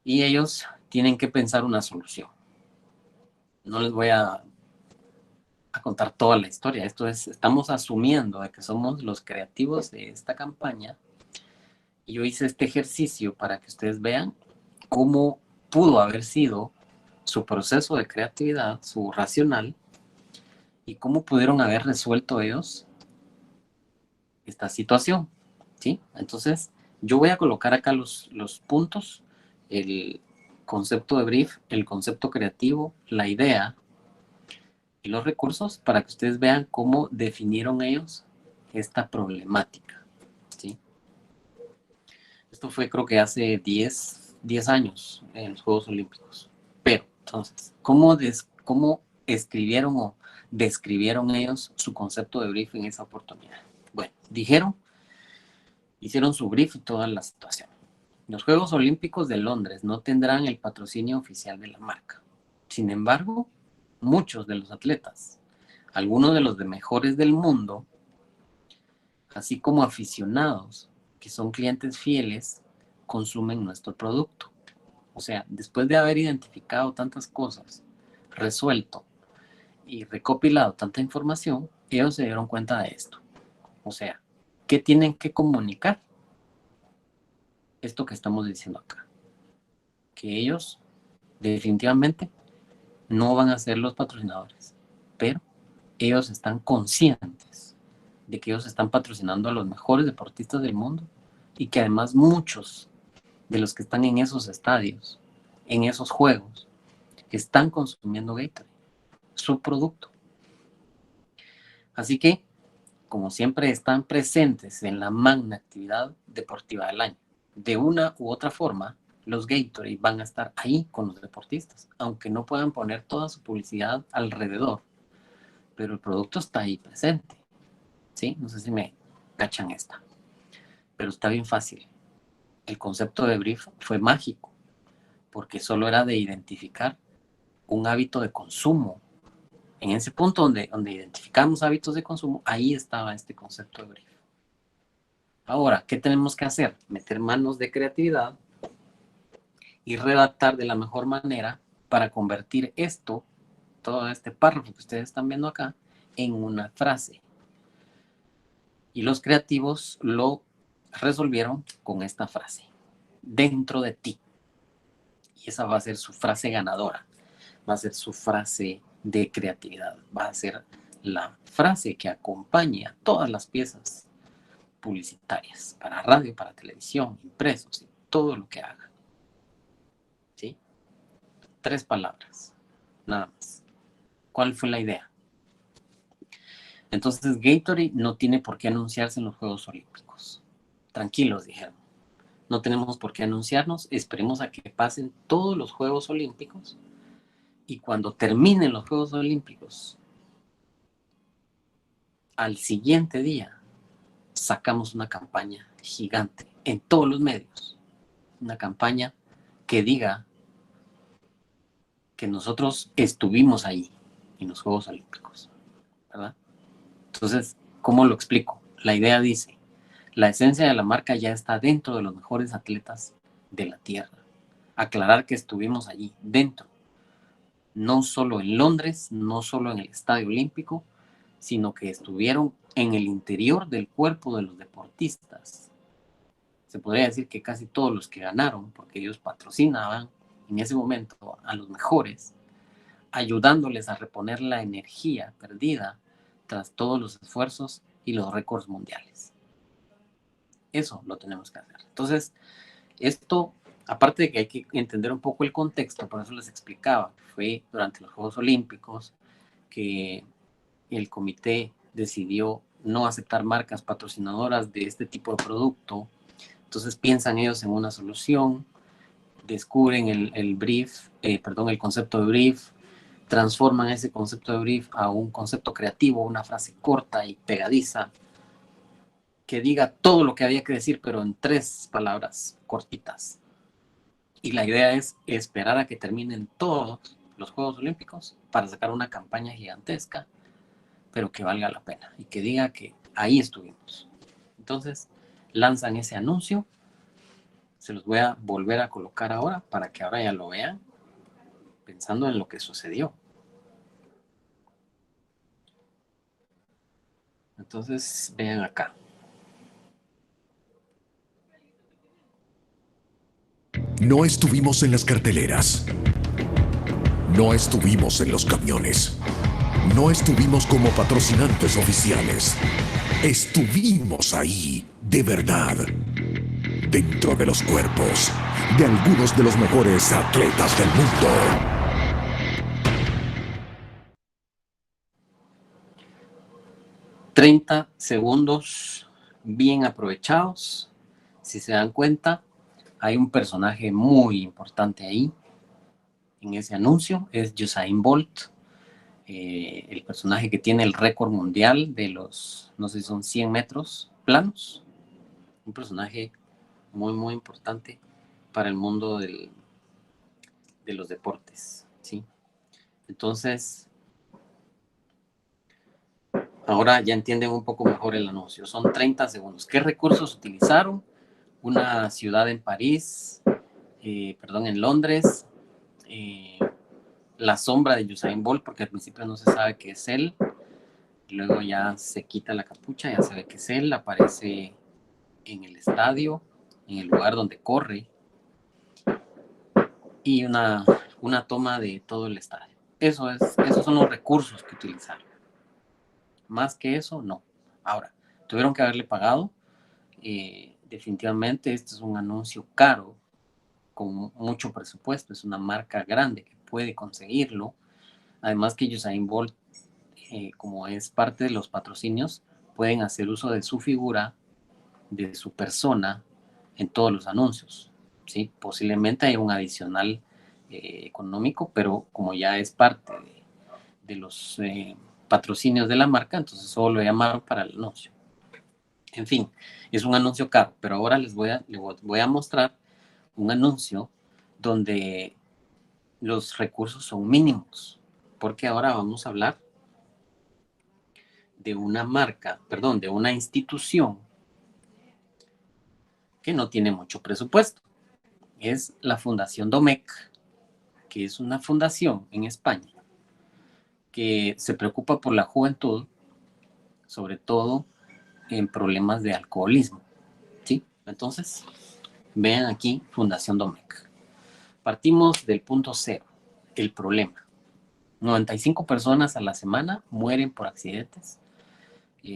y ellos tienen que pensar una solución. No les voy a contar toda la historia, estamos asumiendo de que somos los creativos de esta campaña, y yo hice este ejercicio para que ustedes vean cómo pudo haber sido su proceso de creatividad, su racional, y cómo pudieron haber resuelto ellos esta situación, ¿sí? Entonces, yo voy a colocar acá los puntos, el concepto de brief, el concepto creativo, la idea y los recursos para que ustedes vean cómo definieron ellos esta problemática, ¿sí? Esto fue creo que hace 10 años en los Juegos Olímpicos. Pero, entonces, ¿cómo escribieron o describieron ellos su concepto de brief en esa oportunidad? Bueno, hicieron su brief y toda la situación. Los Juegos Olímpicos de Londres no tendrán el patrocinio oficial de la marca. Sin embargo, muchos de los atletas, algunos de los de mejores del mundo, así como aficionados, que son clientes fieles, consumen nuestro producto. O sea, después de haber identificado tantas cosas, resuelto y recopilado tanta información, ellos se dieron cuenta de esto. O sea, ¿qué tienen que comunicar? Esto que estamos diciendo acá. Que ellos definitivamente no van a ser los patrocinadores, pero ellos están conscientes de que ellos están patrocinando a los mejores deportistas del mundo y que además muchos de los que están en esos estadios, en esos juegos, están consumiendo Gatorade, su producto. Así que, como siempre, están presentes en la magna actividad deportiva del año. De una u otra forma, los Gatorade van a estar ahí con los deportistas, aunque no puedan poner toda su publicidad alrededor, pero el producto está ahí presente, ¿sí? No sé si me cachan esta, pero está bien fácil. El concepto de brief fue mágico, porque solo era de identificar un hábito de consumo. En ese punto donde identificamos hábitos de consumo, ahí estaba este concepto de brief. Ahora, ¿qué tenemos que hacer? Meter manos de creatividad y redactar de la mejor manera para convertir esto, todo este párrafo que ustedes están viendo acá, en una frase. Y los creativos lo resolvieron con esta frase: dentro de ti. Y esa va a ser su frase ganadora, va a ser su frase de creatividad, va a ser la frase que acompaña todas las piezas publicitarias, para radio, para televisión, impresos, y todo lo que haga. ¿Sí? 3 palabras, nada más. ¿Cuál fue la idea? Entonces Gatorade no tiene por qué anunciarse en los Juegos Olímpicos. Tranquilos, dijeron. No tenemos por qué anunciarnos, esperemos a que pasen todos los Juegos Olímpicos y cuando terminen los Juegos Olímpicos, al siguiente día, sacamos una campaña gigante en todos los medios. Una campaña que diga que nosotros estuvimos ahí en los Juegos Olímpicos, ¿verdad? Entonces, ¿cómo lo explico? La idea dice, la esencia de la marca ya está dentro de los mejores atletas de la Tierra. Aclarar que estuvimos allí, dentro. No solo en Londres, no solo en el Estadio Olímpico, sino que estuvieron en el interior del cuerpo de los deportistas. Se podría decir que casi todos los que ganaron, porque ellos patrocinaban en ese momento a los mejores, ayudándoles a reponer la energía perdida tras todos los esfuerzos y los récords mundiales. Eso lo tenemos que hacer. Entonces, esto, aparte de que hay que entender un poco el contexto, por eso les explicaba, fue durante los Juegos Olímpicos que el comité decidió no aceptar marcas patrocinadoras de este tipo de producto. Entonces piensan ellos en una solución, descubren el concepto de brief, transforman ese concepto de brief a un concepto creativo, una frase corta y pegadiza, que diga todo lo que había que decir, pero en 3 palabras cortitas. Y la idea es esperar a que terminen todos los Juegos Olímpicos para sacar una campaña gigantesca, pero que valga la pena y que diga que ahí estuvimos. Entonces, lanzan ese anuncio. Se los voy a volver a colocar ahora para que ahora ya lo vean, pensando en lo que sucedió. Entonces, vean acá. No estuvimos en las carteleras. No estuvimos en los camiones. No estuvimos como patrocinantes oficiales. Estuvimos ahí, de verdad, dentro de los cuerpos de algunos de los mejores atletas del mundo. 30 segundos bien aprovechados. Si se dan cuenta, hay un personaje muy importante ahí. En ese anuncio es Usain Bolt, el personaje que tiene el récord mundial de los, no sé si son 100 metros planos. Un personaje muy, muy importante para el mundo de los deportes, ¿sí? Entonces, ahora ya entienden un poco mejor el anuncio. Son 30 segundos. ¿Qué recursos utilizaron? Una ciudad en París, en Londres, la sombra de Usain Bolt, porque al principio no se sabe que es él. Luego ya se quita la capucha, ya se ve que es él, aparece en el estadio, en el lugar donde corre, y una toma de todo el estadio. Esos son los recursos que utilizaron. Más que eso, no. Ahora, tuvieron que haberle pagado. Definitivamente este es un anuncio caro, con mucho presupuesto. Es una marca grande que puede conseguirlo. Además que Usain Bolt, como es parte de los patrocinios, pueden hacer uso de su figura, de su persona, en todos los anuncios, ¿sí? Posiblemente hay un adicional económico, pero como ya es parte de los patrocinios de la marca, entonces solo lo llamaron para el anuncio. En fin, es un anuncio caro, pero ahora les voy a mostrar un anuncio donde los recursos son mínimos, porque ahora vamos a hablar de una marca, de una institución que no tiene mucho presupuesto. Es la Fundación Domecq, que es una fundación en España que se preocupa por la juventud, sobre todo en problemas de alcoholismo, ¿sí? Entonces, vean aquí Fundación Domecq. Partimos del punto cero, el problema. 95 personas a la semana mueren por accidentes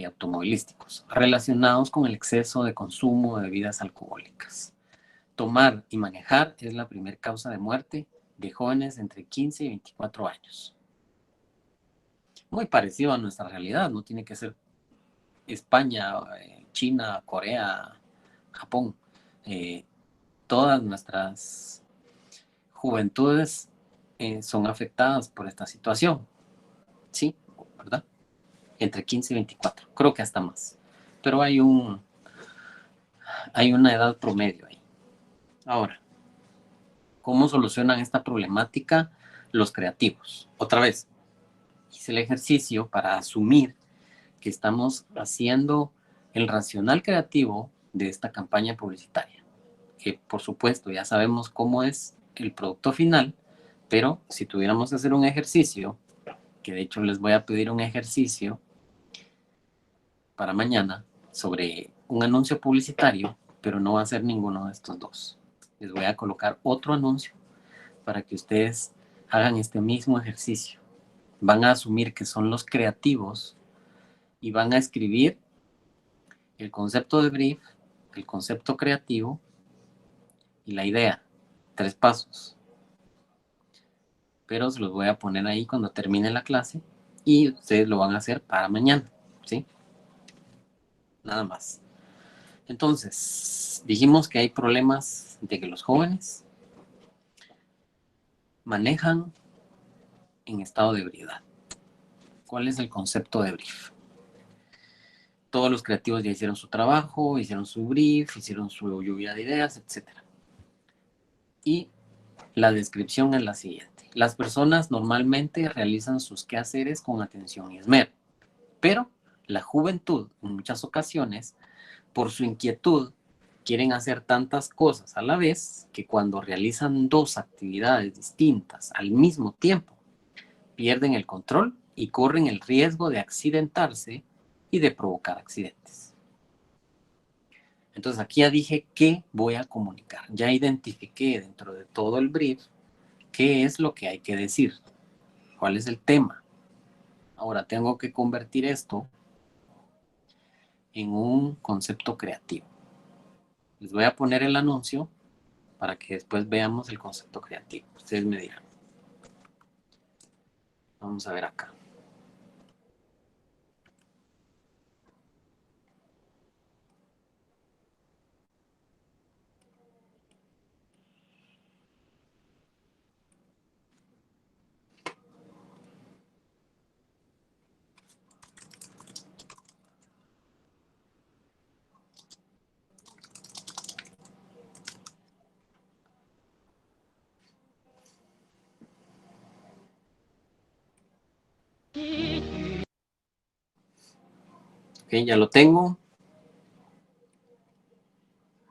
automovilísticos relacionados con el exceso de consumo de bebidas alcohólicas. Tomar y manejar es la primera causa de muerte de jóvenes entre 15 y 24 años. Muy parecido a nuestra realidad, no tiene que ser España, China, Corea, Japón. Todas nuestras juventudes son afectadas por esta situación. Sí, ¿verdad? Entre 15 y 24, creo que hasta más. Pero hay una edad promedio ahí. Ahora, ¿cómo solucionan esta problemática los creativos? Otra vez, hice el ejercicio para asumir que estamos haciendo el racional creativo de esta campaña publicitaria. Que por supuesto ya sabemos cómo es el producto final, pero si tuviéramos que hacer un ejercicio, que de hecho les voy a pedir un ejercicio para mañana sobre un anuncio publicitario, pero no va a ser ninguno de estos dos. Les voy a colocar otro anuncio para que ustedes hagan este mismo ejercicio. Van a asumir que son los creativos y van a escribir el concepto de brief, el concepto creativo y la idea. 3 pasos. Pero se los voy a poner ahí cuando termine la clase y ustedes lo van a hacer para mañana, ¿sí? Nada más. Entonces, dijimos que hay problemas de que los jóvenes manejan en estado de ebriedad. ¿Cuál es el concepto de brief? Todos los creativos ya hicieron su trabajo, hicieron su brief, hicieron su lluvia de ideas, etc. Y la descripción es la siguiente. Las personas normalmente realizan sus quehaceres con atención y esmero, pero la juventud, en muchas ocasiones, por su inquietud, quieren hacer tantas cosas a la vez que cuando realizan 2 actividades distintas al mismo tiempo, pierden el control y corren el riesgo de accidentarse y de provocar accidentes. Entonces aquí ya dije qué voy a comunicar. Ya identifiqué dentro de todo el brief qué es lo que hay que decir, cuál es el tema. Ahora tengo que convertir esto en un concepto creativo. Les voy a poner el anuncio para que después veamos el concepto creativo. Ustedes me dirán. Vamos a ver acá. Ok, ya lo tengo.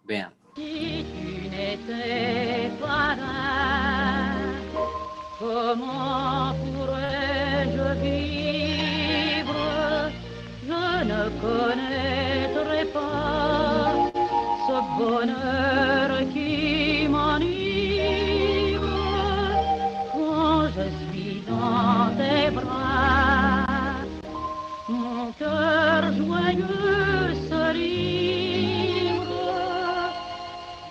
Vean. Si tu n'étais pas là, comment pourrais-je vivre? Je ne connaîtrais pas ce bonheur qui m'enivre quand je suis dans tes bras. Mon cœur joyeux se livre.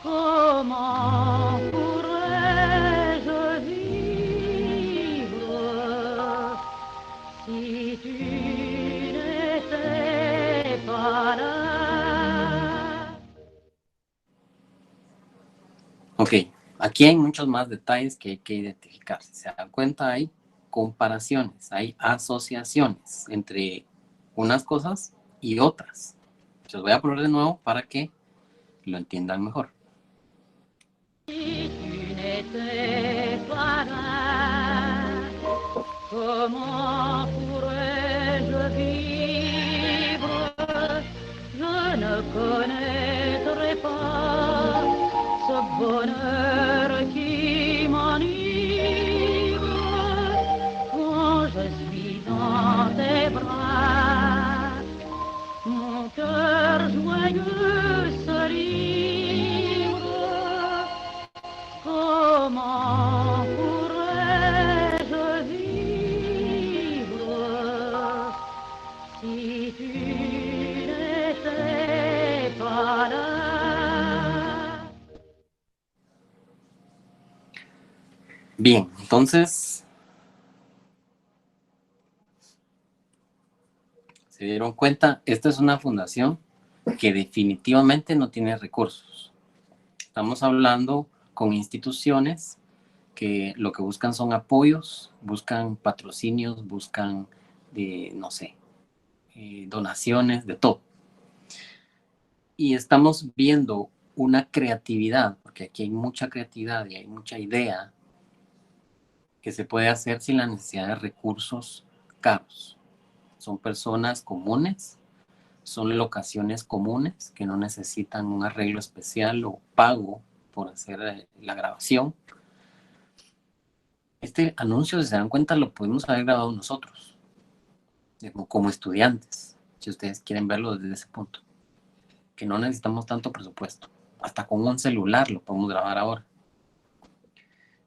Comment pourrais-je vivre si tu n'étais pas là? Ok, aquí hay muchos más detalles que hay que identificar. Si se dan cuenta, hay comparaciones, hay asociaciones entre unas cosas y otras. Se los voy a poner de nuevo para que lo entiendan mejor. Si tu n'étais pas là, comment pourrais-je vivre? Je ne connaîtrais pas ce bonheur qui m'enivre quand je suis dans tes bras. Mon cœur joyeux se livre. Comment pourrais-je vivre si tu Bien, entonces, se dieron cuenta, esta es una fundación que definitivamente no tiene recursos. Estamos hablando con instituciones que lo que buscan son apoyos, buscan patrocinios, buscan, no sé, donaciones, de todo. Y estamos viendo una creatividad, porque aquí hay mucha creatividad y hay mucha idea que se puede hacer sin la necesidad de recursos caros. Son personas comunes, son locaciones comunes que no necesitan un arreglo especial o pago por hacer la grabación. Este anuncio, si se dan cuenta, lo pudimos haber grabado nosotros, como estudiantes, si ustedes quieren verlo desde ese punto, que no necesitamos tanto presupuesto. Hasta con un celular lo podemos grabar ahora.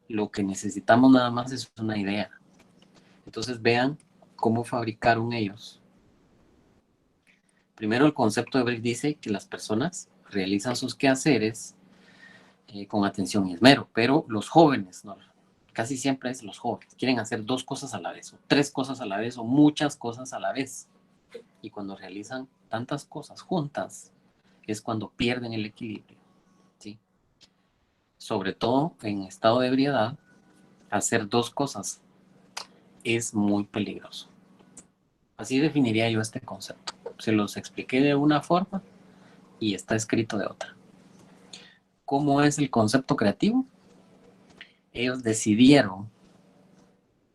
Lo que necesitamos nada más es una idea. Entonces vean cómo fabricaron ellos. Primero, el concepto de Brecht dice que las personas realizan sus quehaceres con atención y esmero, pero los jóvenes, no, casi siempre es los jóvenes, quieren hacer 2 cosas a la vez, o 3 cosas a la vez, o muchas cosas a la vez. Y cuando realizan tantas cosas juntas, es cuando pierden el equilibrio, ¿sí? Sobre todo en estado de ebriedad, hacer 2 cosas es muy peligroso. Así definiría yo este concepto. Se los expliqué de una forma y está escrito de otra. ¿Cómo es el concepto creativo? Ellos decidieron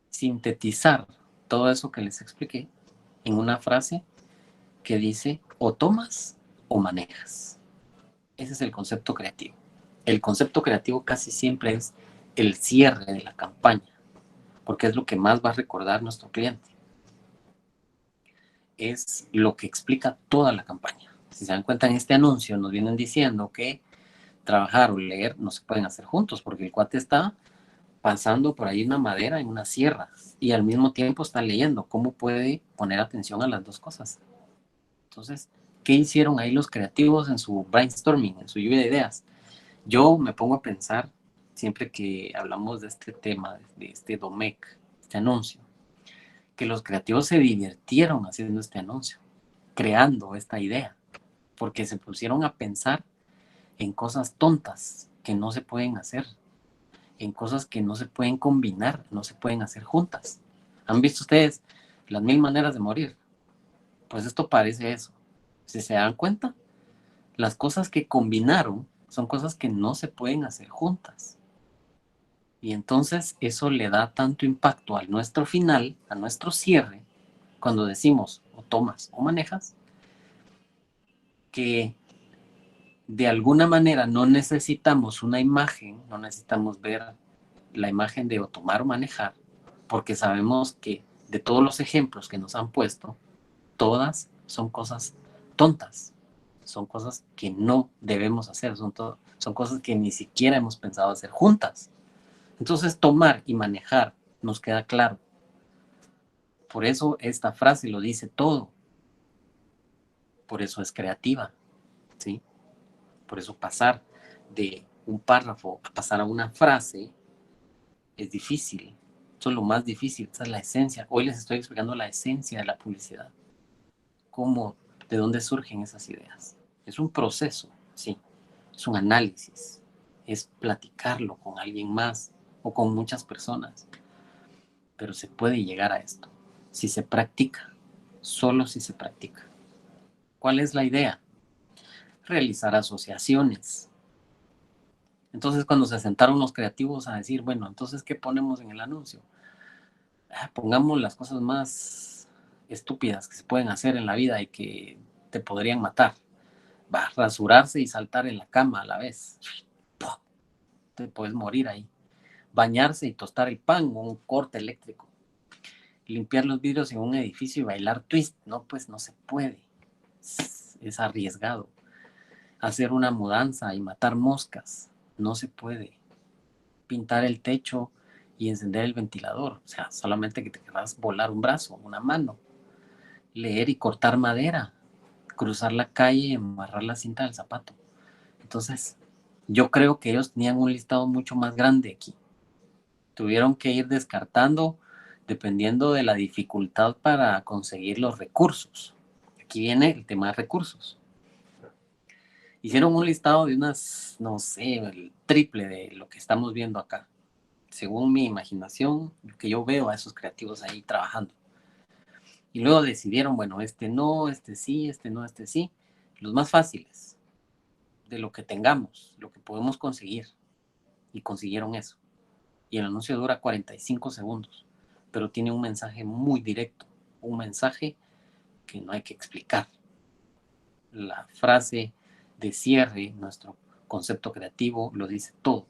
sintetizar todo eso que les expliqué en una frase que dice: o tomas o manejas. Ese es el concepto creativo. El concepto creativo casi siempre es el cierre de la campaña, porque es lo que más va a recordar nuestro cliente. Es lo que explica toda la campaña. Si se dan cuenta, en este anuncio nos vienen diciendo que trabajar o leer no se pueden hacer juntos, porque el cuate está pasando por ahí una madera en una sierra y al mismo tiempo está leyendo. ¿Cómo puede poner atención a las 2 cosas? Entonces, ¿qué hicieron ahí los creativos en su brainstorming, en su lluvia de ideas? Yo me pongo a pensar, siempre que hablamos de este tema, de este DOMEC, este anuncio, que los creativos se divirtieron haciendo este anuncio, creando esta idea, porque se pusieron a pensar en cosas tontas que no se pueden hacer, en cosas que no se pueden combinar, no se pueden hacer juntas. ¿Han visto ustedes las 1000 maneras de morir? Pues esto parece eso. Si se dan cuenta, las cosas que combinaron son cosas que no se pueden hacer juntas. Y entonces eso le da tanto impacto a nuestro final, a nuestro cierre, cuando decimos o tomas o manejas, que de alguna manera no necesitamos una imagen, no necesitamos ver la imagen de o tomar o manejar, porque sabemos que de todos los ejemplos que nos han puesto, todas son cosas tontas, son cosas que no debemos hacer, son cosas que ni siquiera hemos pensado hacer juntas. Entonces, tomar y manejar nos queda claro. Por eso esta frase lo dice todo. Por eso es creativa, ¿sí? Por eso pasar de un párrafo a pasar a una frase es difícil. Eso es lo más difícil, esa es la esencia. Hoy les estoy explicando la esencia de la publicidad. Cómo, de dónde surgen esas ideas. Es un proceso, sí. Es un análisis. Es platicarlo con alguien más o con muchas personas. Pero se puede llegar a esto si se practica, solo si se practica. ¿Cuál es la idea? Realizar asociaciones. Entonces, cuando se sentaron los creativos a decir, bueno, entonces, ¿qué ponemos en el anuncio? Pongamos las cosas más estúpidas que se pueden hacer en la vida y que te podrían matar. Va a rasurarse y saltar en la cama a la vez. Te puedes morir ahí. Bañarse y tostar el pan con un corte eléctrico. Limpiar los vidrios en un edificio y bailar twist. No, pues no se puede. Es arriesgado. Hacer una mudanza y matar moscas. No se puede. Pintar el techo y encender el ventilador. O sea, solamente que te querrás volar un brazo, una mano. Leer y cortar madera. Cruzar la calle y amarrar la cinta del zapato. Entonces, yo creo que ellos tenían un listado mucho más grande aquí. tuvieron que ir descartando dependiendo de la dificultad para conseguir los recursos. Aquí viene el tema de recursos. Hicieron un listado de unas, no sé, el triple de lo que estamos viendo acá. Según mi imaginación, que yo veo a esos creativos ahí trabajando. Y luego decidieron, bueno, este no, este sí, este no, este sí. Los más fáciles, de lo que tengamos, lo que podemos conseguir. Y consiguieron eso. Y el anuncio dura 45 segundos, pero tiene un mensaje muy directo, un mensaje que no hay que explicar. La frase de cierre, nuestro concepto creativo, lo dice todo.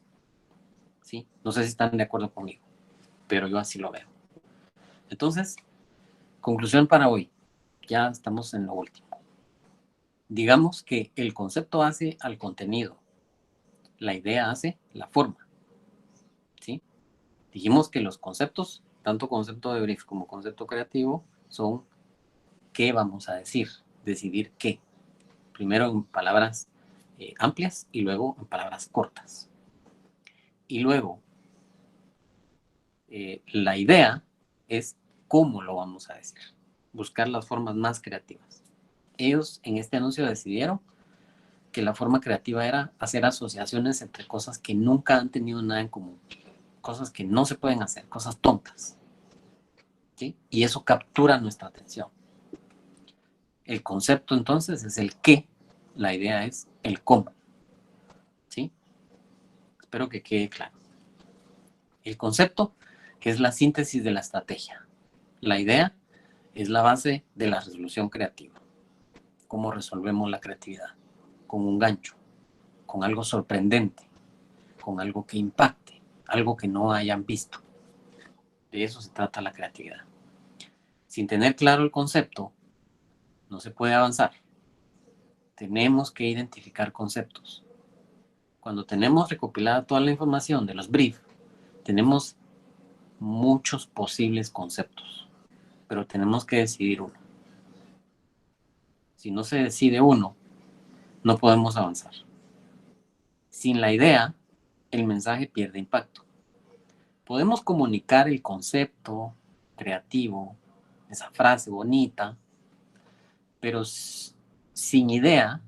¿Sí? No sé si están de acuerdo conmigo, pero yo así lo veo. Entonces, conclusión para hoy. Ya estamos en lo último. Digamos que el concepto hace al contenido, la idea hace la forma. ¿Sí? Dijimos que los conceptos, tanto concepto de brief como concepto creativo, son qué vamos a decir, decidir qué. Primero en palabras amplias y luego en palabras cortas. Y luego, la idea es cómo lo vamos a decir, buscar las formas más creativas. Ellos en este anuncio decidieron que la forma creativa era hacer asociaciones entre cosas que nunca han tenido nada en común, cosas que no se pueden hacer, cosas tontas. ¿Sí? Y eso captura nuestra atención. El concepto entonces es el qué, la idea es el cómo. ¿Sí? Espero que quede claro. El concepto, que es la síntesis de la estrategia. La idea es la base de la resolución creativa. ¿Cómo resolvemos la creatividad? Con un gancho, con algo sorprendente, con algo que impacte, algo que no hayan visto. De eso se trata la creatividad. Sin tener claro el concepto, no se puede avanzar. Tenemos que identificar conceptos. Cuando tenemos recopilada toda la información de los briefs, tenemos muchos posibles conceptos, pero tenemos que decidir uno. Si no se decide uno, no podemos avanzar. Sin la idea, el mensaje pierde impacto. Podemos comunicar el concepto creativo, esa frase bonita, pero sin idea,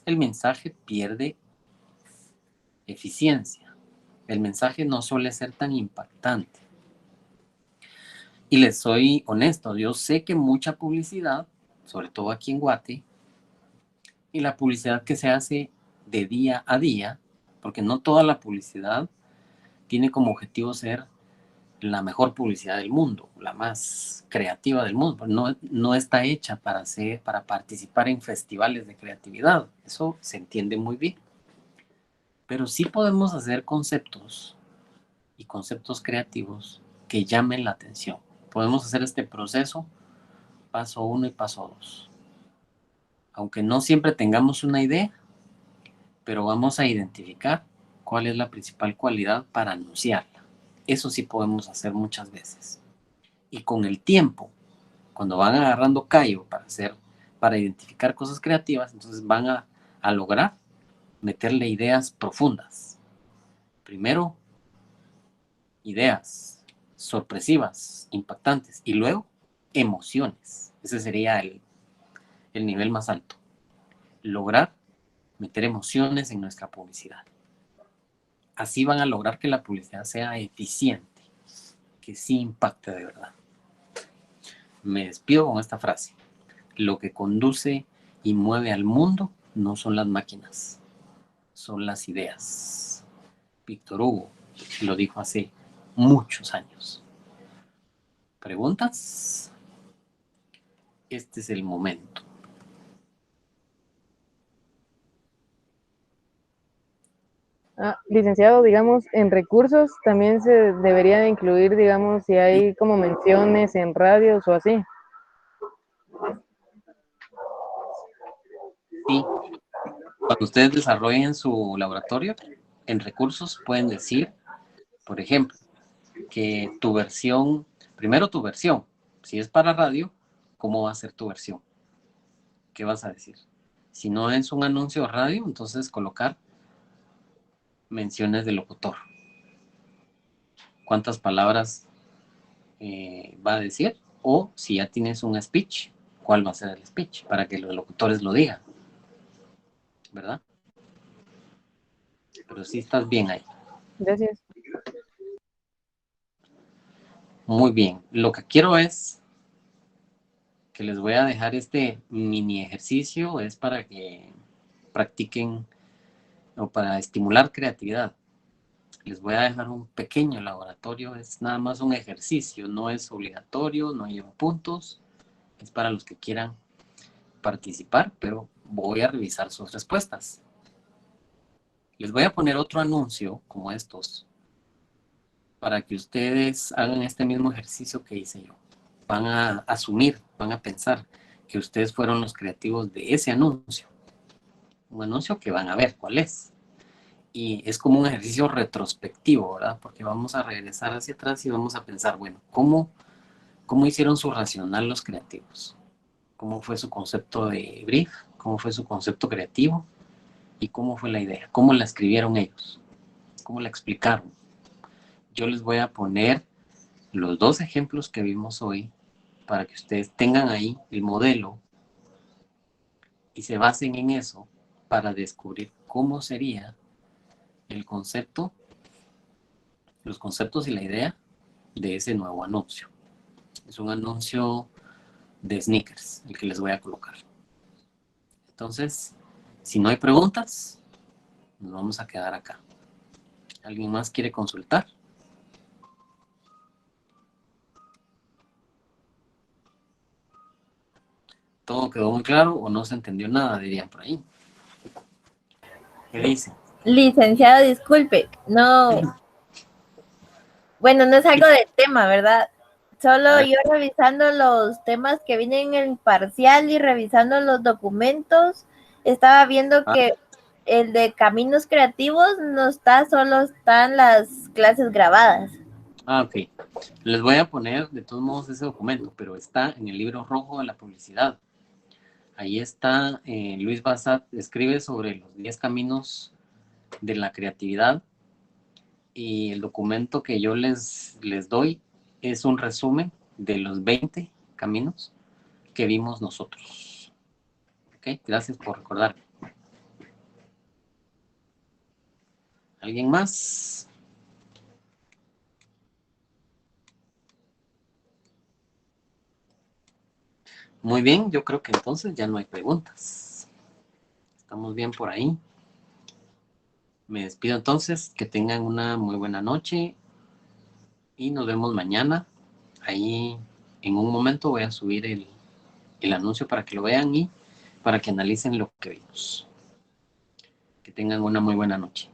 el mensaje pierde eficiencia. El mensaje no suele ser tan impactante. Y les soy honesto, yo sé que mucha publicidad, sobre todo aquí en Guate, y la publicidad que se hace de día a día, porque no toda la publicidad tiene como objetivo ser la mejor publicidad del mundo, la más creativa del mundo. No está hecha para participar en festivales de creatividad. Eso se entiende muy bien. Pero sí podemos hacer conceptos y conceptos creativos que llamen la atención. Podemos hacer este proceso paso 1 y paso 2. Aunque no siempre tengamos una idea, pero vamos a identificar cuál es la principal cualidad para anunciarla. Eso sí podemos hacer muchas veces. Y con el tiempo, cuando van agarrando callo para identificar cosas creativas, entonces van a lograr meterle ideas profundas. Primero, ideas sorpresivas, impactantes, y luego emociones. Ese sería el nivel más alto. Lograr meter emociones en nuestra publicidad. Así van a lograr que la publicidad sea eficiente, que sí impacte de verdad. Me despido con esta frase. Lo que conduce y mueve al mundo no son las máquinas, son las ideas. Víctor Hugo lo dijo hace muchos años. ¿Preguntas? Este es el momento. Licenciado, digamos, en recursos también se debería de incluir, digamos, si hay como menciones en radios o así. Sí. Cuando ustedes desarrollen su laboratorio, en recursos pueden decir, por ejemplo, que tu versión, primero tu versión, si es para radio, ¿cómo va a ser tu versión? ¿Qué vas a decir? Si no es un anuncio radio, entonces colocar menciones del locutor. cuántas palabras va a decir, o si ya tienes un speech, cuál va a ser el speech, para que los locutores lo digan, ¿verdad? Pero sí estás bien ahí. Gracias. Muy bien. Lo que quiero es que les voy a dejar este mini ejercicio, es para que practiquen o para estimular creatividad. Les voy a dejar un pequeño laboratorio, es nada más un ejercicio, no es obligatorio, no lleva puntos, es para los que quieran participar, pero voy a revisar sus respuestas. Les voy a poner otro anuncio como estos para que ustedes hagan este mismo ejercicio que hice yo. Van a asumir, van a pensar que ustedes fueron los creativos de ese anuncio. Un anuncio que van a ver cuál es. Y es como un ejercicio retrospectivo, ¿verdad? Porque vamos a regresar hacia atrás y vamos a pensar, bueno, ¿cómo hicieron su racional los creativos? ¿Cómo fue su concepto de brief? ¿Cómo fue su concepto creativo? ¿Y cómo fue la idea? ¿Cómo la escribieron ellos? ¿Cómo la explicaron? Yo les voy a poner los dos ejemplos que vimos hoy para que ustedes tengan ahí el modelo y se basen en eso para descubrir cómo sería el concepto, los conceptos y la idea de ese nuevo anuncio. Es un anuncio de sneakers, el que les voy a colocar. Entonces, si no hay preguntas, nos vamos a quedar acá. ¿Alguien más quiere consultar? ¿Todo quedó muy claro o no se entendió nada? Dirían por ahí. ¿Qué dicen? Licenciado, disculpe, no, bueno, no es algo del tema, ¿verdad? Solo yo revisando los temas que vienen en el parcial y revisando los documentos, estaba viendo que el de caminos creativos no está, solo están las clases grabadas. Ok. Les voy a poner de todos modos ese documento, pero está en el libro rojo de la publicidad. Ahí está, Luis Bassat escribe sobre los 10 caminos de la creatividad y el documento que yo les doy es un resumen de los 20 caminos que vimos nosotros. Ok, gracias por recordarme. ¿Alguien más? Muy bien, yo creo que entonces ya no hay preguntas. Estamos bien por ahí. Me despido entonces, que tengan una muy buena noche y nos vemos mañana. Ahí en un momento voy a subir el anuncio para que lo vean y para que analicen lo que vimos. Que tengan una muy buena noche.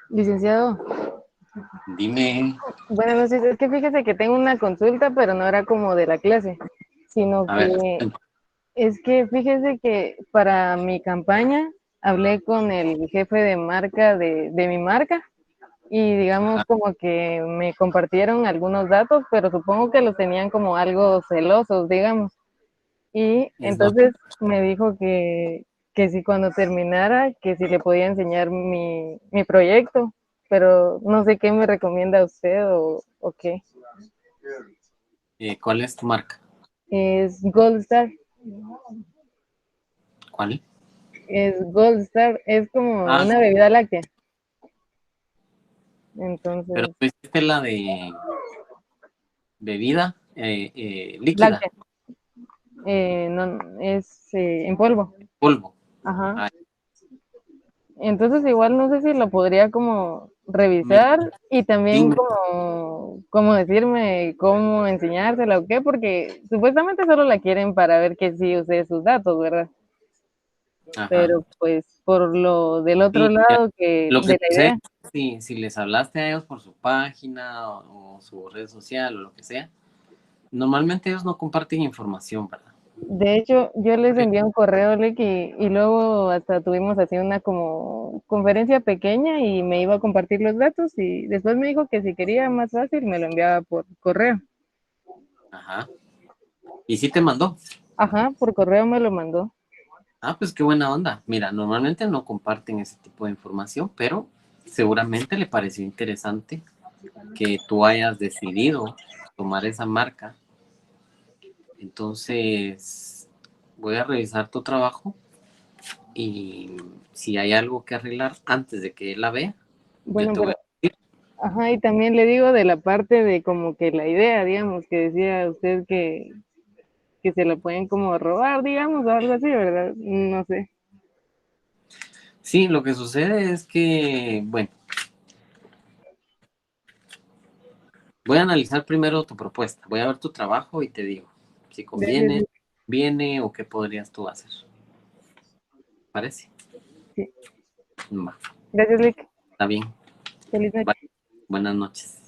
Licenciado, Dime, buenas noches. Es que fíjese que tengo una consulta, pero no era como de la clase, sino a ver, que es que fíjese que para mi campaña hablé con el jefe de marca de mi marca y digamos como que me compartieron algunos datos, pero supongo que los tenían como algo celosos, digamos. Y es no- entonces me dijo que si cuando terminara, que si le podía enseñar mi proyecto. pero no sé qué me recomienda usted o qué. ¿Cuál es tu marca? Es Gold Star. ¿Cuál? Es Gold Star, es como Ah, una bebida láctea. pero Entonces, tú hiciste la de bebida líquida, láctea. No, es en polvo. polvo. Ajá. Ah, Entonces igual no sé si lo podría como me- revisar y también dime. como decirme cómo enseñársela o qué, porque supuestamente solo la quieren para ver que sí use sus datos, ¿verdad? Ajá. Pero pues por lo del otro Sí, mira, lado que lo que de la sucede idea, es que si les hablaste a ellos por su página o su red social o lo que sea, normalmente ellos no comparten información, ¿verdad? de hecho yo les envié un correo, Lecky, y luego hasta tuvimos así una como conferencia pequeña y me iba a compartir los datos y después me dijo que si quería más fácil me lo enviaba por correo. Ajá. ¿Y sí te mandó? Ajá, por correo me lo mandó. Ah, pues qué buena onda. Mira, normalmente no comparten ese tipo de información, pero seguramente le pareció interesante que tú hayas decidido tomar esa marca. Entonces, voy a revisar tu trabajo y si hay algo que arreglar antes de que él la vea, yo Bueno, te voy pero, a decir. ajá, y también le digo de la parte de como que la idea, digamos, que decía usted que se la pueden como robar, digamos, o algo así, ¿verdad? No sé. Sí, lo que sucede es que, bueno, voy a analizar primero tu propuesta, voy a ver tu trabajo y te digo si conviene, Gracias, viene o qué podrías tú hacer. ¿Parece? sí. Va, Gracias, Lick. está bien. Feliz noche. Buenas noches.